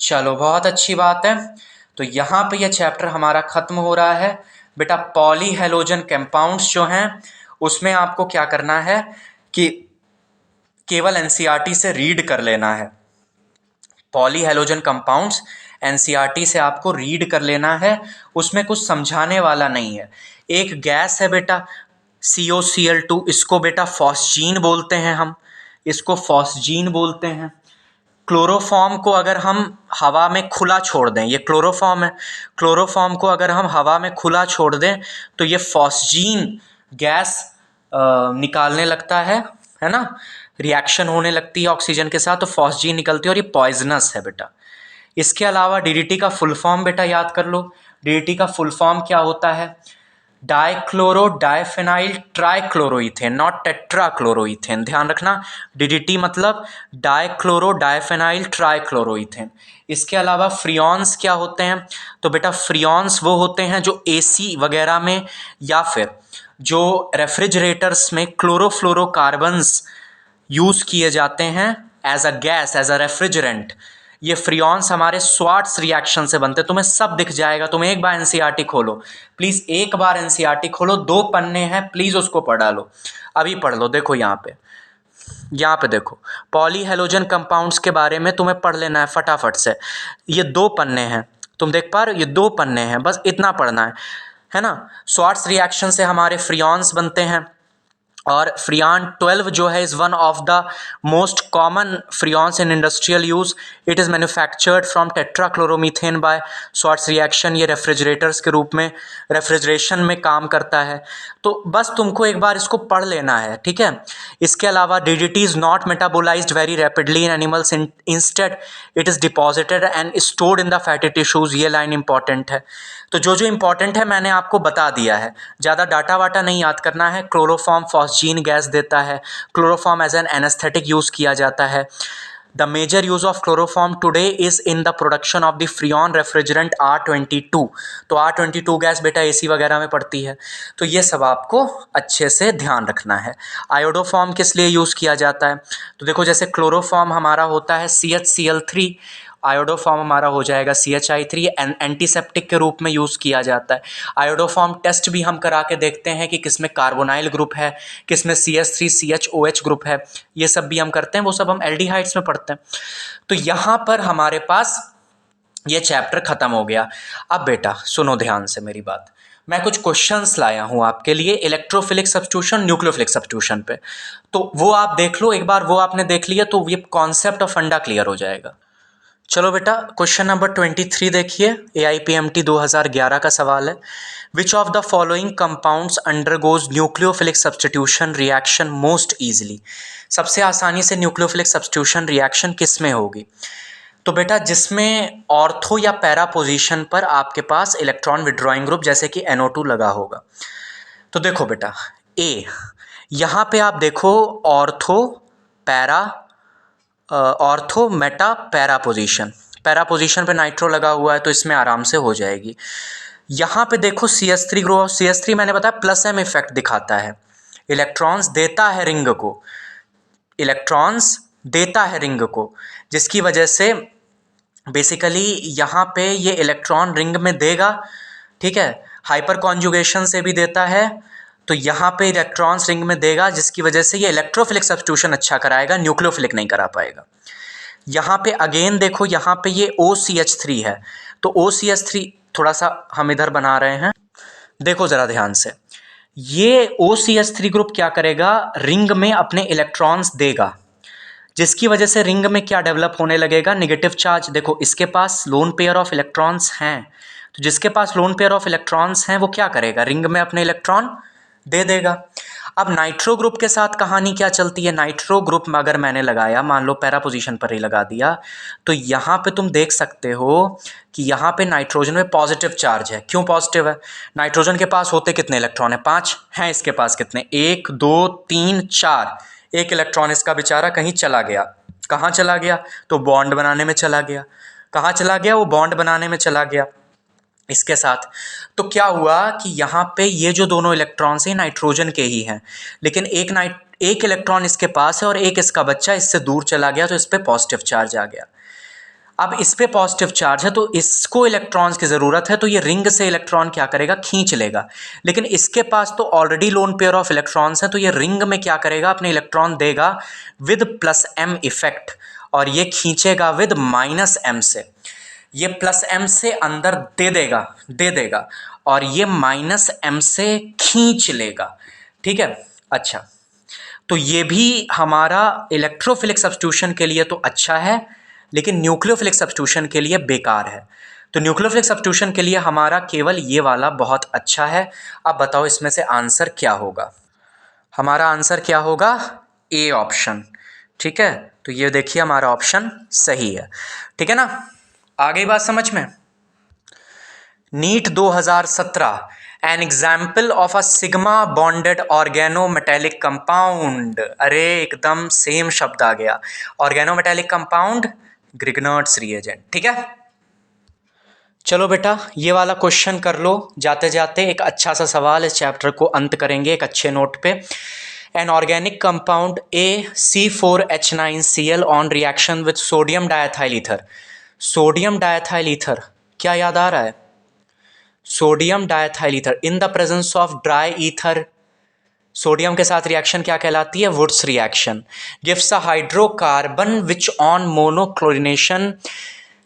चलो बहुत अच्छी बात है। तो यहाँ पे ये चैप्टर हमारा खत्म हो रहा है। बेटा पॉली हेलोजन कंपाउंड्स जो हैं उसमें आपको क्या करना है कि केवल एनसीईआरटी से रीड कर लेना है। पॉली हेलोजन कंपाउंड्स एनसीईआरटी से आपको रीड कर लेना है, उसमें कुछ समझाने वाला नहीं है। एक गैस है बेटा COCl2, इसको बेटा फॉस्जीन बोलते हैं, हम इसको फॉस्जीन बोलते हैं। क्लोरोफॉर्म को अगर हम हवा में खुला छोड़ दें, ये क्लोरोफॉर्म है, क्लोरोफॉर्म को अगर हम हवा में खुला छोड़ दें तो ये फॉस्जीन गैस निकालने लगता है ना, रिएक्शन होने लगती है ऑक्सीजन के साथ, तो फॉस्जीन निकलती है और ये पॉइजनस है बेटा। इसके अलावा डीडीटी का फुल फॉर्म बेटा याद कर लो। डीडीटी का फुल फॉर्म क्या होता है? Dichloro diphenyl trichloroethane, not tetrachloroethane. ध्यान रखना, डीडीटी मतलब डाइक्लोरो डाइफेनाइल ट्राइक्लोरोइथेन। इसके अलावा फ्रियॉन्स क्या होते हैं? तो बेटा फ्रियॉन्स वो होते हैं जो एसी वगैरह में या फिर जो रेफ्रिजरेटर्स में क्लोरोफ्लोरोकार्बन्स यूज़ किए जाते हैं as a gas, as a refrigerant. ये फ्रियॉन्स हमारे स्वार्ट्स रिएक्शन से बनते हैं। तुम्हें सब दिख जाएगा, तुम एक बार एनसीईआरटी खोलो, प्लीज़ एक बार एनसीईआरटी खोलो, 2 पन्ने हैं, प्लीज़ उसको पढ़ा लो, अभी पढ़ लो। देखो यहाँ पे देखो, पॉली हेलोजन कंपाउंड्स के बारे में तुम्हें पढ़ लेना है फटाफट से। ये 2 पन्ने हैं, तुम देख पा रहे हो, ये 2 पन्ने हैं, बस इतना पढ़ना है ना। स्वार्ट्स रिएक्शन से हमारे फ्रियॉन्स बनते हैं और फ्रियान 12 जो है is one of the most common freons in industrial use. It is manufactured from tetrachloromethane by Swarts reaction. ये रेफ्रिजरेटर्स के रूप में रेफ्रिजरेशन में काम करता है। तो बस तुमको एक बार इसको पढ़ लेना है, ठीक है। इसके अलावा DDT is not metabolised very rapidly in animals, instead it is deposited and stored in the fatty tissues. ये लाइन इंपॉर्टेंट है। तो जो जो इंपॉर्टेंट है मैंने आपको बता दिया है, ज़्यादा डाटा वाटा नहीं याद करना है। क्लोरोफॉर्म फॉस्जीन गैस देता है, chloroform as an anaesthetic use किया जाता है। The major use of chloroform today is in the production of the freon refrigerant R22। तो R22 गैस बेटा एसी वगैरह में पड़ती है। तो ये सब आपको अच्छे से ध्यान रखना है। आयोडोफॉर्म किस लिए यूज़ किया जाता है? तो देखो जैसे क्लोरोफॉर्म हमारा होता है CHCl3, आयोडोफॉर्म हमारा हो जाएगा CHI3, एंटीसेप्टिक के रूप में यूज़ किया जाता है। आयोडोफॉर्म टेस्ट भी हम करा के देखते हैं कि किसमें कार्बोनाइल ग्रुप है, किसमें CH3CHOH ग्रुप है, ये सब भी हम करते हैं, वो सब हम एल्डिहाइड्स में पढ़ते हैं। तो यहाँ पर हमारे पास ये चैप्टर ख़त्म हो गया। अब बेटा सुनो ध्यान से मेरी बात, मैं कुछ क्वेश्चंस लाया हूँ आपके लिए इलेक्ट्रोफिलिक सब्स्टिट्यूशन, न्यूक्लियोफिलिक सब्स्टिट्यूशन पे। तो वो आप देख लो एक बार, वो आपने देख लिया तो ये कॉन्सेप्ट और फंडा क्लियर हो जाएगा। चलो बेटा क्वेश्चन नंबर 23 देखिए, AIPMT 2011 का सवाल है। Which of the following compounds undergoes nucleophilic substitution reaction most easily? सबसे आसानी से न्यूक्लियोफिलिक सब्स्टिट्यूशन रिएक्शन किस में होगी? तो बेटा जिसमें ऑर्थो या पैरा पोजीशन पर आपके पास इलेक्ट्रॉन विड्रॉइंग ग्रुप जैसे कि NO2 लगा होगा। तो देखो बेटा ए, यहाँ पे आप देखो ortho para, ortho Meta para position, para position पे नाइट्रो लगा हुआ है तो इसमें आराम से हो जाएगी। यहाँ पे देखो CH3 ग्रुप, CH3 मैंने बताया प्लस M इफेक्ट दिखाता है, इलेक्ट्रॉन्स देता है रिंग को, इलेक्ट्रॉन्स देता है रिंग को, जिसकी वजह से बेसिकली यहाँ पे ये इलेक्ट्रॉन रिंग में देगा, ठीक है। हाइपर कॉन्जुगेशन से भी देता है, तो यहाँ पे इलेक्ट्रॉन्स रिंग में देगा जिसकी वजह से ये इलेक्ट्रोफिलिक सब्स्टिट्यूशन अच्छा कराएगा, न्यूक्लियोफिलिक नहीं करा पाएगा। यहाँ पे अगेन देखो, यहाँ पे ये OCH3 है, तो OCH3 थोड़ा सा हम इधर बना रहे हैं, देखो ज़रा ध्यान से। ये OCH3 ग्रुप क्या करेगा, रिंग में अपने इलेक्ट्रॉन्स देगा, जिसकी वजह से रिंग में क्या डेवलप होने लगेगा, नेगेटिव चार्ज। देखो इसके पास लोन पेयर ऑफ इलेक्ट्रॉन्स हैं, तो जिसके पास लोन पेयर ऑफ इलेक्ट्रॉन्स हैं वो क्या करेगा, रिंग में अपने इलेक्ट्रॉन दे देगा। अब नाइट्रो ग्रुप के साथ कहानी क्या चलती है, नाइट्रो ग्रुप में अगर मैंने लगाया, मान लो पैरा पोजीशन पर ही लगा दिया, तो यहाँ पे तुम देख सकते हो कि यहाँ पे नाइट्रोजन में पॉजिटिव चार्ज है। क्यों पॉजिटिव है? नाइट्रोजन के पास होते कितने इलेक्ट्रॉन है? 5 हैं। इसके पास कितने? 1 2 3 4। एक इलेक्ट्रॉन इसका बेचारा कहीं चला गया। कहाँ चला गया? तो बॉन्ड बनाने में चला गया। कहाँ चला गया? वो बॉन्ड बनाने में चला गया इसके साथ। तो क्या हुआ कि यहाँ पे ये जो दोनों इलेक्ट्रॉन्स हैं नाइट्रोजन के ही हैं, लेकिन एक इलेक्ट्रॉन इसके पास है और एक इसका बच्चा इससे दूर चला गया, तो इस पर पॉजिटिव चार्ज आ गया। अब इस पे पॉजिटिव चार्ज है तो इसको इलेक्ट्रॉन्स की ज़रूरत है, तो ये रिंग से इलेक्ट्रॉन क्या करेगा? खींच लेगा। लेकिन इसके पास तो already lone pair of electrons है, तो ये रिंग में क्या करेगा? अपने इलेक्ट्रॉन देगा विद प्लस एम इफेक्ट, और ये खींचेगा विद माइनस एम से। ये प्लस एम से अंदर दे देगा और ये माइनस एम से खींच लेगा। ठीक है, अच्छा, तो ये भी हमारा इलेक्ट्रोफिलिक सब्स्टिट्यूशन के लिए तो अच्छा है, लेकिन न्यूक्लियोफिलिक सब्स्टिट्यूशन के लिए बेकार है। तो न्यूक्लियोफिलिक सब्स्टिट्यूशन के लिए हमारा केवल ये वाला बहुत अच्छा है। अब बताओ इसमें से आंसर क्या होगा? हमारा आंसर क्या होगा? A option. ठीक है, तो ये देखिए हमारा ऑप्शन सही है। ठीक है ना, आ गई बात समझ में? NEET 2017, an example of a sigma bonded organometallic compound. अरे एकदम सेम शब्द आ गया, ऑर्गेनोमेटेलिक कंपाउंड, ग्रिग्नार्ड्स रिएजेंट। ठीक है, चलो बेटा ये वाला क्वेश्चन कर लो जाते जाते। एक अच्छा सा सवाल, इस चैप्टर को अंत करेंगे एक अच्छे नोट पे। An organic compound AC4H9Cl on reaction with sodium diethyl ether. Sodium diethyl ether, क्या याद आ रहा है? Sodium diethyl ether in the presence of dry ether, sodium के साथ रिएक्शन क्या कहलाती है? Wurtz reaction. Gives a hydrocarbon which on monochlorination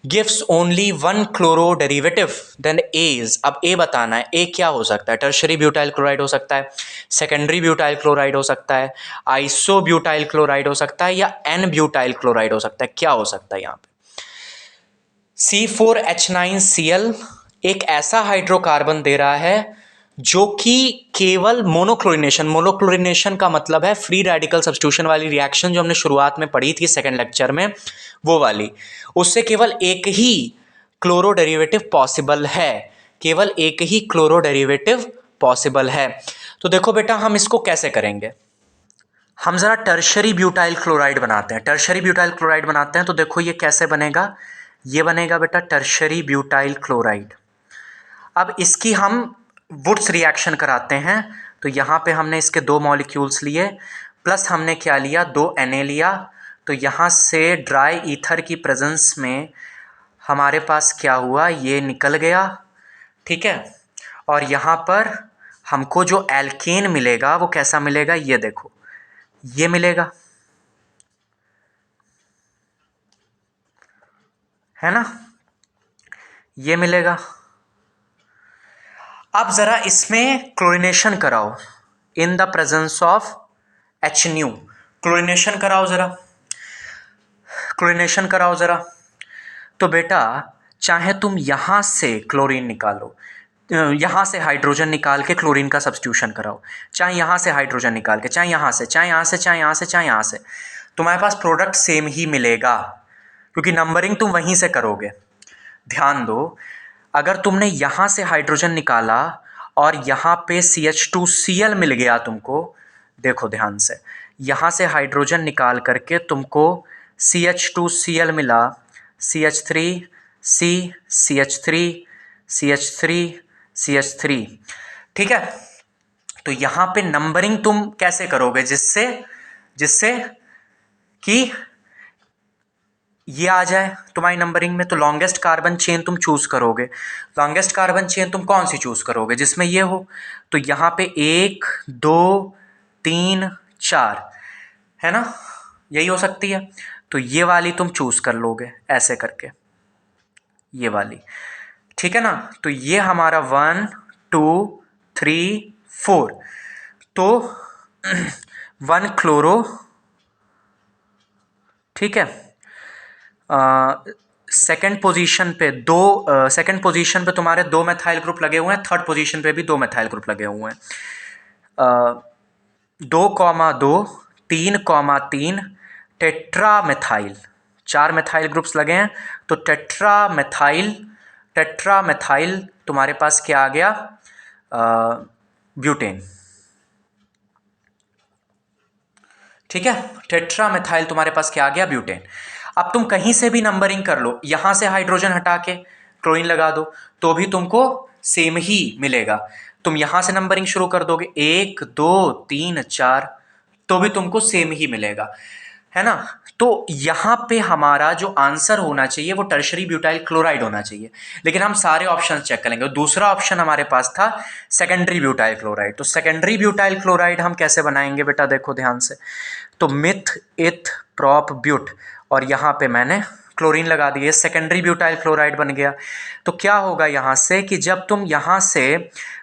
gives only one chloro derivative, then as. अब ए बताना है, ए क्या हो सकता है? टर्शरी ब्यूटाइल क्लोराइड हो सकता है, सेकेंडरी ब्यूटाइल क्लोराइड हो सकता है, आइसो ब्यूटाइल क्लोराइड हो सकता है, या एन ब्यूटाइल क्लोराइड हो सकता है। क्या हो सकता है यहाँ पे? C4H9Cl एक ऐसा हाइड्रोकार्बन दे रहा है जो कि केवल मोनोक्लोरिनेशन का मतलब है फ्री रेडिकल सब्स्टिट्यूशन वाली रिएक्शन जो हमने शुरुआत में पढ़ी थी सेकंड लेक्चर में, वो वाली, उससे केवल एक ही क्लोरो डेरिवेटिव पॉसिबल है। केवल एक ही क्लोरो डेरिवेटिव पॉसिबल है। तो देखो बेटा हम इसको कैसे करेंगे, हम ज़रा टर्शरी ब्यूटाइल क्लोराइड बनाते हैं। टर्शरी ब्यूटाइल क्लोराइड बनाते हैं तो देखो ये कैसे बनेगा, ये बनेगा बेटा टर्शरी ब्यूटाइल क्लोराइड। अब इसकी हम वुड्स रिएक्शन कराते हैं, तो यहाँ पे हमने इसके 2 मॉलिक्यूल्स लिए, प्लस हमने क्या लिया? 2 Na लिया। तो यहाँ से ड्राई ईथर की प्रेजेंस में हमारे पास क्या हुआ? ये निकल गया। ठीक है, और यहाँ पर हमको जो एल्केन मिलेगा वो कैसा मिलेगा? ये देखो, ये मिलेगा, है ना, ये मिलेगा। अब ज़रा इसमें क्लोरीनेशन कराओ इन the presence of H new. Chlorination कराओ ज़रा, क्लोरीनेशन कराओ ज़रा। तो बेटा चाहे तुम यहाँ से क्लोरीन निकालो, यहाँ से हाइड्रोजन निकाल के क्लोरीन का सब्स्टिट्यूशन कराओ, चाहे यहाँ से हाइड्रोजन निकाल के, चाहे यहाँ से, चाहे यहाँ से, चाहे यहाँ से, चाहे यहाँ से, तुम्हारे पास प्रोडक्ट सेम ही मिलेगा, क्योंकि नंबरिंग तुम वहीं से करोगे। ध्यान दो, अगर तुमने यहाँ से हाइड्रोजन निकाला और यहाँ पे CH2Cl मिल गया तुमको, देखो ध्यान से, यहाँ से हाइड्रोजन निकाल करके तुमको CH2Cl मिला, CH3 C CH3 CH3 CH3। ठीक है, तो यहाँ पे नंबरिंग तुम कैसे करोगे? जिससे कि ये आ जाए तुम्हारी नंबरिंग में। तो लॉन्गेस्ट कार्बन चेन तुम चूज करोगे। लॉन्गेस्ट कार्बन चेन तुम कौन सी चूज करोगे? जिसमें ये हो। तो यहाँ पे 1 2 3 4 है ना, यही हो सकती है। तो ये वाली तुम चूज कर लोगे ऐसे करके, ये वाली। ठीक है ना, तो ये हमारा 1 2 3 4, तो 1 क्लोरो, ठीक है, सेकंड पोजीशन पे तुम्हारे 2 मेथाइल ग्रुप लगे हुए हैं, थर्ड पोजीशन पे भी 2 मेथाइल ग्रुप लगे हुए हैं। 2,2 3,3 टेट्रामेथाइल, 4 मेथाइल ग्रुप्स लगे हैं तो टेट्रामेथाइल तुम्हारे पास क्या आ गया, ब्यूटेन। ठीक है, टेट्रामेथाइल तुम्हारे पास क्या आ गया, ब्यूटेन। अब तुम कहीं से भी नंबरिंग कर लो, यहां से हाइड्रोजन हटा के क्लोरीन लगा दो तो भी तुमको सेम ही मिलेगा। तुम यहां से नंबरिंग शुरू कर दोगे 1 2 3 4 तो भी तुमको सेम ही मिलेगा, है ना। तो यहां पे हमारा जो आंसर होना चाहिए वो टर्शरी ब्यूटाइल क्लोराइड होना चाहिए, लेकिन हम सारे ऑप्शन चेक करेंगे। दूसरा ऑप्शन हमारे पास था सेकेंडरी ब्यूटाइल क्लोराइड। तो सेकेंडरी ब्यूटाइल क्लोराइड हम कैसे बनाएंगे बेटा, देखो ध्यान से। तो मिथ इथ प्रॉप ब्यूट और यहाँ पे मैंने क्लोरीन लगा दिए, सेकेंडरी ब्यूटाइल क्लोराइड बन गया। तो क्या होगा यहाँ से कि जब तुम यहाँ से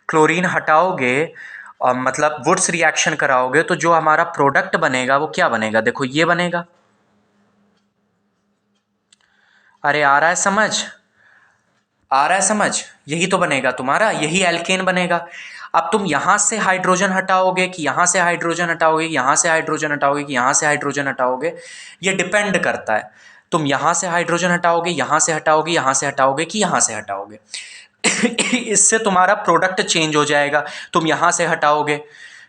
क्लोरीन हटाओगे और मतलब वुड्स रिएक्शन कराओगे तो जो हमारा प्रोडक्ट बनेगा वो क्या बनेगा, देखो ये बनेगा। अरे आ रहा है समझ, आ रहा है समझ, यही तो बनेगा तुम्हारा, यही एल्केन बनेगा। अब तुम यहां से हाइड्रोजन हटाओगे कि यहां से हाइड्रोजन हटाओगे, यहां से हाइड्रोजन हटाओगे कि यहां से हाइड्रोजन हटाओगे, ये डिपेंड करता है। तुम यहां से हाइड्रोजन हटाओगे, यहां से हटाओगे, यहां से हटाओगे कि यहां से हटाओगे इससे तुम्हारा प्रोडक्ट चेंज हो जाएगा। तुम यहां से हटाओगे,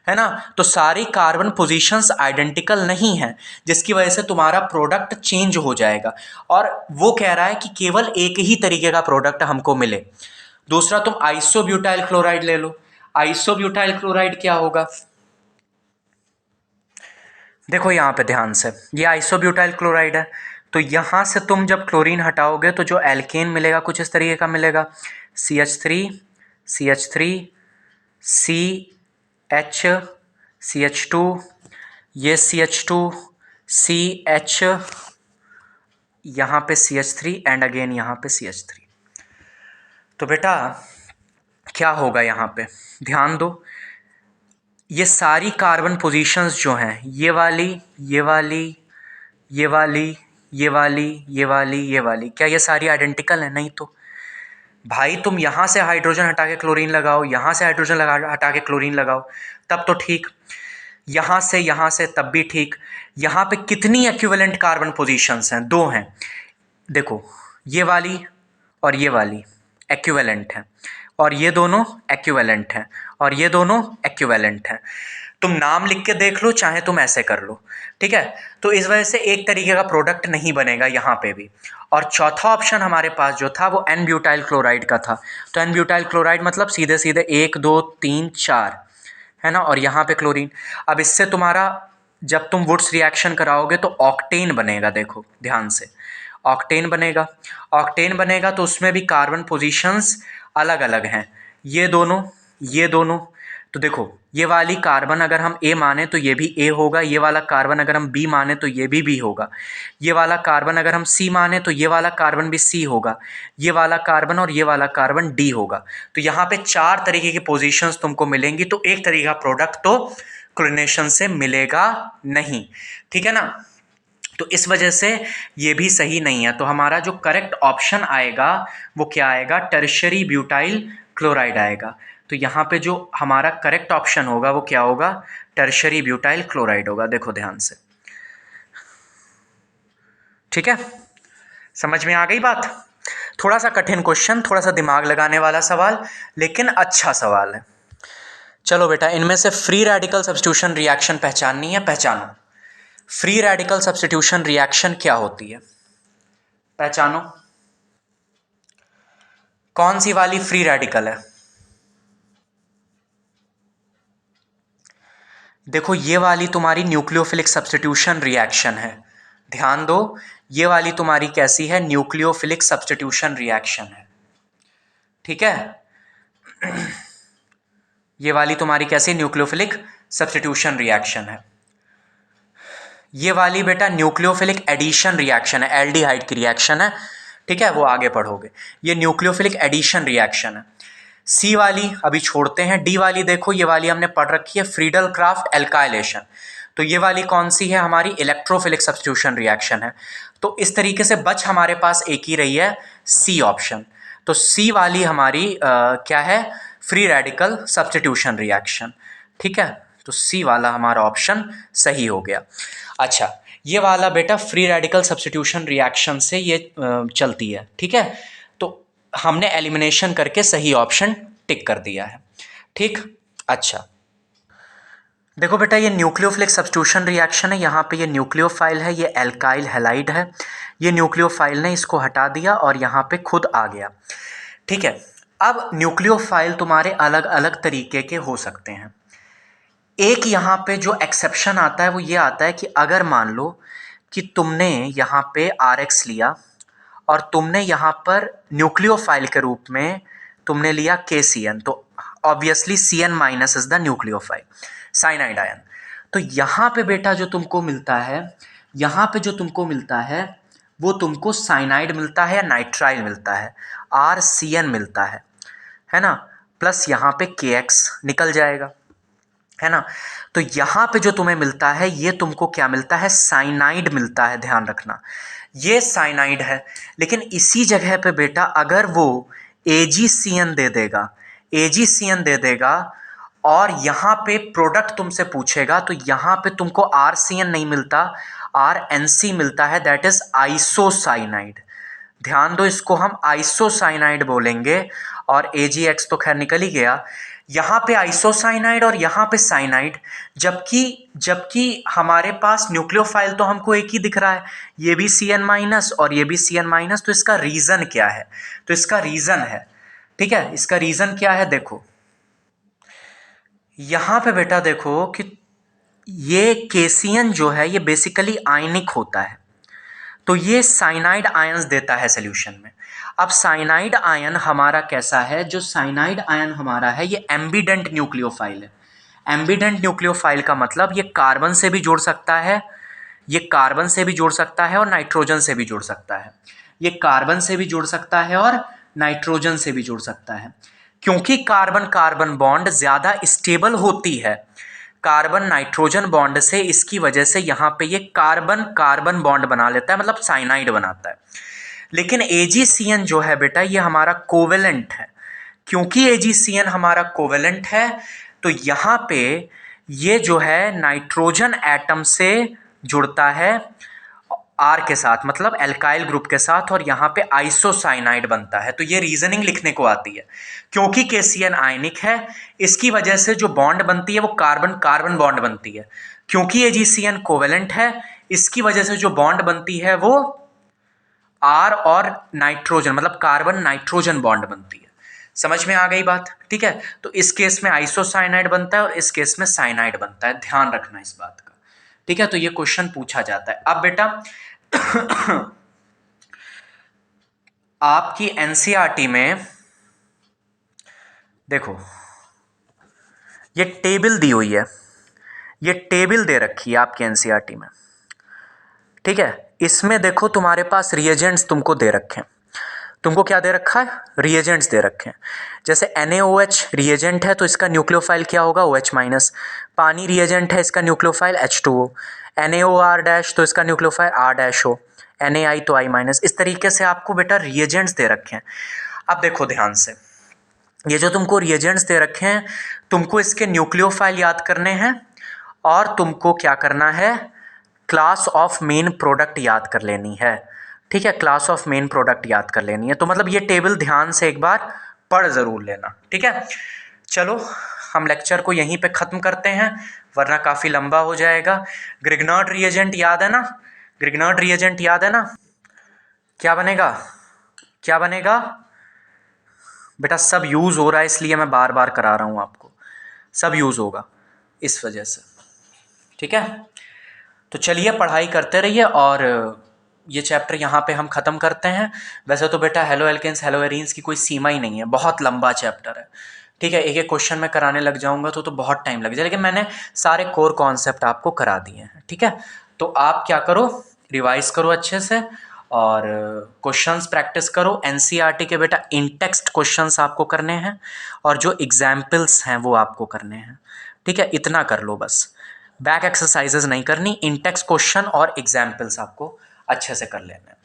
है ना, तो सारी कार्बन पोजीशंस आइडेंटिकल नहीं है, जिसकी वजह से तुम्हारा प्रोडक्ट चेंज हो जाएगा। और वो कह रहा है कि केवल एक ही तरीके का प्रोडक्ट हमको मिले। दूसरा, तुम आइसोब्यूटाइल क्लोराइड ले लो। आइसोब्यूटाइल क्लोराइड क्या होगा, देखो यहां पे ध्यान से, ये आइसोब्यूटाइल क्लोराइड है। तो यहां से तुम जब क्लोरीन हटाओगे तो जो एल्केन मिलेगा कुछ इस तरीके का मिलेगा, CH3 CH3 CH CH2, ये CH2 CH, यहाँ पे CH3 एंड अगेन यहाँ पे CH3। तो बेटा क्या होगा यहाँ पे, ध्यान दो, ये सारी कार्बन पोजीशंस जो हैं, ये वाली ये वाली ये वाली ये वाली ये वाली ये वाली, क्या ये सारी आइडेंटिकल है, नहीं तो। भाई तुम यहाँ से हाइड्रोजन हटा के क्लोरीन लगाओ, यहाँ से हाइड्रोजन हटा के क्लोरीन लगाओ, तब तो ठीक। यहाँ से तब भी ठीक। यहाँ पे कितनी एक्विवेलेंट कार्बन पोजीशंस हैं, 2 हैं। देखो ये वाली और ये वाली एक्विवेलेंट हैं, और ये दोनों एक्विवेलेंट हैं, और ये दोनों एक्विवेलेंट हैं। तुम नाम लिख के देख लो, चाहे तुम ऐसे कर लो, ठीक है। तो इस वजह से एक तरीके का प्रोडक्ट नहीं बनेगा यहाँ पे भी। और चौथा ऑप्शन हमारे पास जो था वो एन ब्यूटाइल क्लोराइड का था। तो एन ब्यूटाइल क्लोराइड मतलब सीधे सीधे 1 2 3 4, है ना, और यहाँ पे क्लोरीन। अब इससे तुम्हारा जब तुम वुड्स रिएक्शन कराओगे तो ऑक्टेन बनेगा, देखो ध्यान से, ऑक्टेन बनेगा। ऑक्टेन बनेगा तो उसमें भी कार्बन पोजीशंस अलग अलग हैं, ये दोनों ये दोनों। तो देखो ये वाली कार्बन अगर हम A माने तो ये भी A होगा, ये वाला कार्बन अगर हम B माने तो ये भी B होगा, ये वाला कार्बन अगर हम C माने तो ये वाला कार्बन भी C होगा, ये वाला कार्बन और ये वाला कार्बन D होगा। तो यहाँ पे 4 तरीके की पोजीशंस तुमको मिलेंगी, तो एक तरीके का प्रोडक्ट तो क्लोरीनेशन से मिलेगा नहीं, ठीक है ना। तो इस वजह से ये भी सही नहीं है। तो हमारा जो करेक्ट ऑप्शन आएगा वो क्या आएगा, टर्शरी ब्यूटाइल क्लोराइड आएगा। तो यहाँ पे जो हमारा करेक्ट ऑप्शन होगा वो क्या होगा, टर्शरी ब्यूटाइल क्लोराइड होगा। देखो ध्यान से, ठीक है, समझ में आ गई बात। थोड़ा सा कठिन क्वेश्चन, थोड़ा सा दिमाग लगाने वाला सवाल, लेकिन अच्छा सवाल है। चलो बेटा, इनमें से फ्री रेडिकल सब्स्टिट्यूशन रिएक्शन पहचाननी है, पहचानो। फ्री रेडिकल सब्स्टिट्यूशन रिएक्शन क्या होती है, पहचानो। कौन सी वाली फ्री रेडिकल है, देखो ये वाली तुम्हारी न्यूक्लियोफिलिक सब्स्टिट्यूशन रिएक्शन है, ध्यान दो, ये वाली तुम्हारी कैसी है, न्यूक्लियोफिलिक सब्स्टिट्यूशन रिएक्शन है, ठीक है। ये वाली तुम्हारी कैसी, न्यूक्लियोफिलिक सब्स्टिट्यूशन रिएक्शन है। ये वाली बेटा न्यूक्लियोफिलिक एडिशन रिएक्शन है, एल्डिहाइड की रिएक्शन है, ठीक है, वो आगे पढ़ोगे। ये न्यूक्लियोफिलिक एडिशन रिएक्शन है। सी वाली अभी छोड़ते हैं। डी वाली देखो, ये वाली हमने पढ़ रखी है, फ्रीडल क्राफ्ट एल्काइलेशन। तो ये वाली कौन सी है, हमारी इलेक्ट्रोफिलिक सब्स्टिट्यूशन रिएक्शन है। तो इस तरीके से बच हमारे पास एक ही रही है, सी ऑप्शन। तो सी वाली हमारी क्या है, फ्री रेडिकल सब्स्टिट्यूशन रिएक्शन, ठीक है। तो सी वाला हमारा ऑप्शन सही हो गया। अच्छा, ये वाला बेटा फ्री रेडिकल सब्स्टिट्यूशन रिएक्शन से ये चलती है, ठीक है। तो हमने एलिमिनेशन करके सही ऑप्शन टिक कर दिया है, ठीक। अच्छा, देखो बेटा, ये न्यूक्लियोफिलिक सब्स्टिट्यूशन रिएक्शन है। यहाँ पे ये न्यूक्लियोफाइल है, ये एल्काइल हैलाइड है। ये न्यूक्लियोफाइल ने इसको हटा दिया और यहाँ पे खुद आ गया, ठीक है। अब न्यूक्लियोफाइल तुम्हारे अलग अलग तरीके के हो सकते हैं। एक यहाँ पे जो एक्सेप्शन आता है वो ये आता है कि अगर मान लो कि तुमने यहाँ पे RX लिया और तुमने यहाँ पर न्यूक्लियोफाइल के रूप में तुमने लिया KCN, तो obviously CN minus is the nucleophile, cyanide ion. तो यहाँ पे बेटा जो तुमको मिलता है, यहाँ पे जो तुमको मिलता है वो तुमको साइनाइड मिलता है या नाइट्राइल मिलता है, RCN मिलता है ना, प्लस यहाँ पे KX निकल जाएगा, है ना। तो यहाँ पे जो तुम्हें मिलता है ये तुमको क्या मिलता है, साइनाइड मिलता है, ध्यान रखना ये साइनाइड है। लेकिन इसी जगह पे बेटा अगर वो AgCN दे देगा, AgCN दे देगा और यहाँ पे प्रोडक्ट तुमसे पूछेगा, तो यहाँ पे तुमको RCN नहीं मिलता, RNC मिलता है, दैट इज आइसोसाइनाइड। ध्यान दो, इसको हम आइसोसाइनाइड बोलेंगे। और AgX तो खैर निकल ही गया, यहाँ पे आइसोसाइनाइड और यहाँ पे साइनाइड, जबकि हमारे पास न्यूक्लियोफाइल तो हमको एक ही दिख रहा है, ये भी CN माइनस और ये भी CN माइनस। तो इसका रीज़न क्या है, तो इसका रीज़न है, ठीक है, इसका रीज़न क्या है, देखो यहाँ पे बेटा देखो कि ये KCN जो है ये बेसिकली आयनिक होता है, तो ये साइनाइड आयंस देता है सॉल्यूशन में। अब साइनाइड आयन हमारा कैसा है, जो साइनाइड आयन हमारा है ये एम्बिडेंट न्यूक्लियोफाइल है। एम्बिडेंट न्यूक्लियोफाइल का मतलब ये कार्बन से भी जुड़ सकता है, ये कार्बन से भी जुड़ सकता है और नाइट्रोजन से भी जुड़ सकता है, ये कार्बन से भी जुड़ सकता है और नाइट्रोजन से भी जुड़ सकता है। क्योंकि कार्बन कार्बन बॉन्ड ज़्यादा स्टेबल होती है कार्बन नाइट्रोजन बॉन्ड से, इसकी वजह से यहाँ पे ये कार्बन कार्बन बॉन्ड बना लेता है, मतलब साइनाइड बनाता है। लेकिन AgCN जो है बेटा ये हमारा कोवेलेंट है। क्योंकि AgCN हमारा कोवेलेंट है तो यहाँ पे ये जो है नाइट्रोजन एटम से जुड़ता है R के साथ, मतलब एल्काइल ग्रुप के साथ, और यहाँ पे आइसोसाइनाइड बनता है। तो ये रीजनिंग लिखने को आती है, क्योंकि KCN आयनिक है इसकी वजह से जो बॉन्ड बनती है वो कार्बन कार्बन बॉन्ड बनती है। क्योंकि AgCN कोवेलेंट है इसकी वजह से जो बॉन्ड बनती है वो R और नाइट्रोजन, मतलब कार्बन नाइट्रोजन बॉन्ड बनती है। समझ में आ गई बात, ठीक है। तो इस केस में आइसोसाइनाइड बनता है और इस केस में साइनाइड बनता है, ध्यान रखना इस बात का, ठीक है। तो ये क्वेश्चन पूछा जाता है। अब बेटा आपकी NCERT में देखो ये टेबल दी हुई है, ये टेबल दे रखी है आपकी NCERT में, ठीक है। इसमें देखो तुम्हारे पास रिएजेंट्स तुमको दे रखे हैं, तुमको क्या दे रखा है, रिएजेंट्स दे रखे हैं। जैसे NaOH रिएजेंट है तो इसका न्यूक्लियोफाइल क्या होगा, OH माइनस। पानी रिएजेंट है, इसका न्यूक्लियोफाइल H2O। NaOR डैश तो इसका न्यूक्लियोफाइल R-O। Na तो I माइनस। इस तरीके से आपको बेटा रिएजेंट्स दे रखे हैं। अब देखो ध्यान से, ये जो तुमको रिएजेंट्स दे रखे हैं तुमको इसके न्यूक्लियोफाइल याद करने हैं और तुमको क्या करना है, क्लास ऑफ मेन प्रोडक्ट याद कर लेनी है, ठीक है। क्लास ऑफ मेन प्रोडक्ट याद कर लेनी है। तो मतलब ये टेबल ध्यान से एक बार पढ़ ज़रूर लेना, ठीक है। चलो हम लेक्चर को यहीं पे ख़त्म करते हैं वरना काफ़ी लंबा हो जाएगा। ग्रिग्नार्ड रिएजेंट याद है ना, ग्रिग्नार्ड रिएजेंट याद है ना, क्या बनेगा, क्या बनेगा बेटा, सब यूज़ हो रहा है इसलिए मैं बार बार करा रहा हूँ आपको, सब यूज़ होगा इस वजह से, ठीक है। तो चलिए पढ़ाई करते रहिए और ये चैप्टर यहाँ पे हम ख़त्म करते हैं। वैसे तो बेटा हेलो एल्केन्स हेलो एरीन्स की कोई सीमा ही नहीं है, बहुत लंबा चैप्टर है, ठीक है। एक एक क्वेश्चन में कराने लग जाऊँगा तो बहुत टाइम लग जाए, लेकिन मैंने सारे कोर कॉन्सेप्ट आपको करा दिए हैं, ठीक है। तो आप क्या करो, रिवाइज़ करो अच्छे से और क्वेश्चंस प्रैक्टिस करो। NCERT के बेटा इन टेक्स्ट क्वेश्चंस आपको करने हैं और जो एग्जाम्पल्स हैं वो आपको करने हैं, ठीक है। इतना कर लो बस, बैक एक्सरसाइजेज नहीं करनी, इन टेक्स्ट क्वेश्चन और एग्जाम्पल्स आपको अच्छे से कर लेने हैं।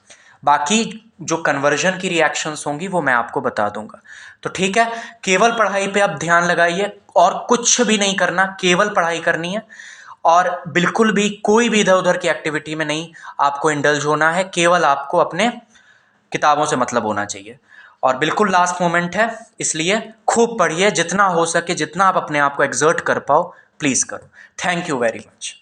बाकी जो कन्वर्जन की रिएक्शंस होंगी वो मैं आपको बता दूंगा। तो ठीक है, केवल पढ़ाई पे आप ध्यान लगाइए और कुछ भी नहीं करना, केवल पढ़ाई करनी है और बिल्कुल भी कोई भी इधर उधर की एक्टिविटी में नहीं आपको इंडल्ज होना है, केवल आपको अपने किताबों से मतलब होना चाहिए। और बिल्कुल लास्ट मोमेंट है, इसलिए खूब पढ़िए, जितना हो सके, जितना आप अपने आप को एक्सर्ट कर पाओ प्लीज़ करो। Thank you very much.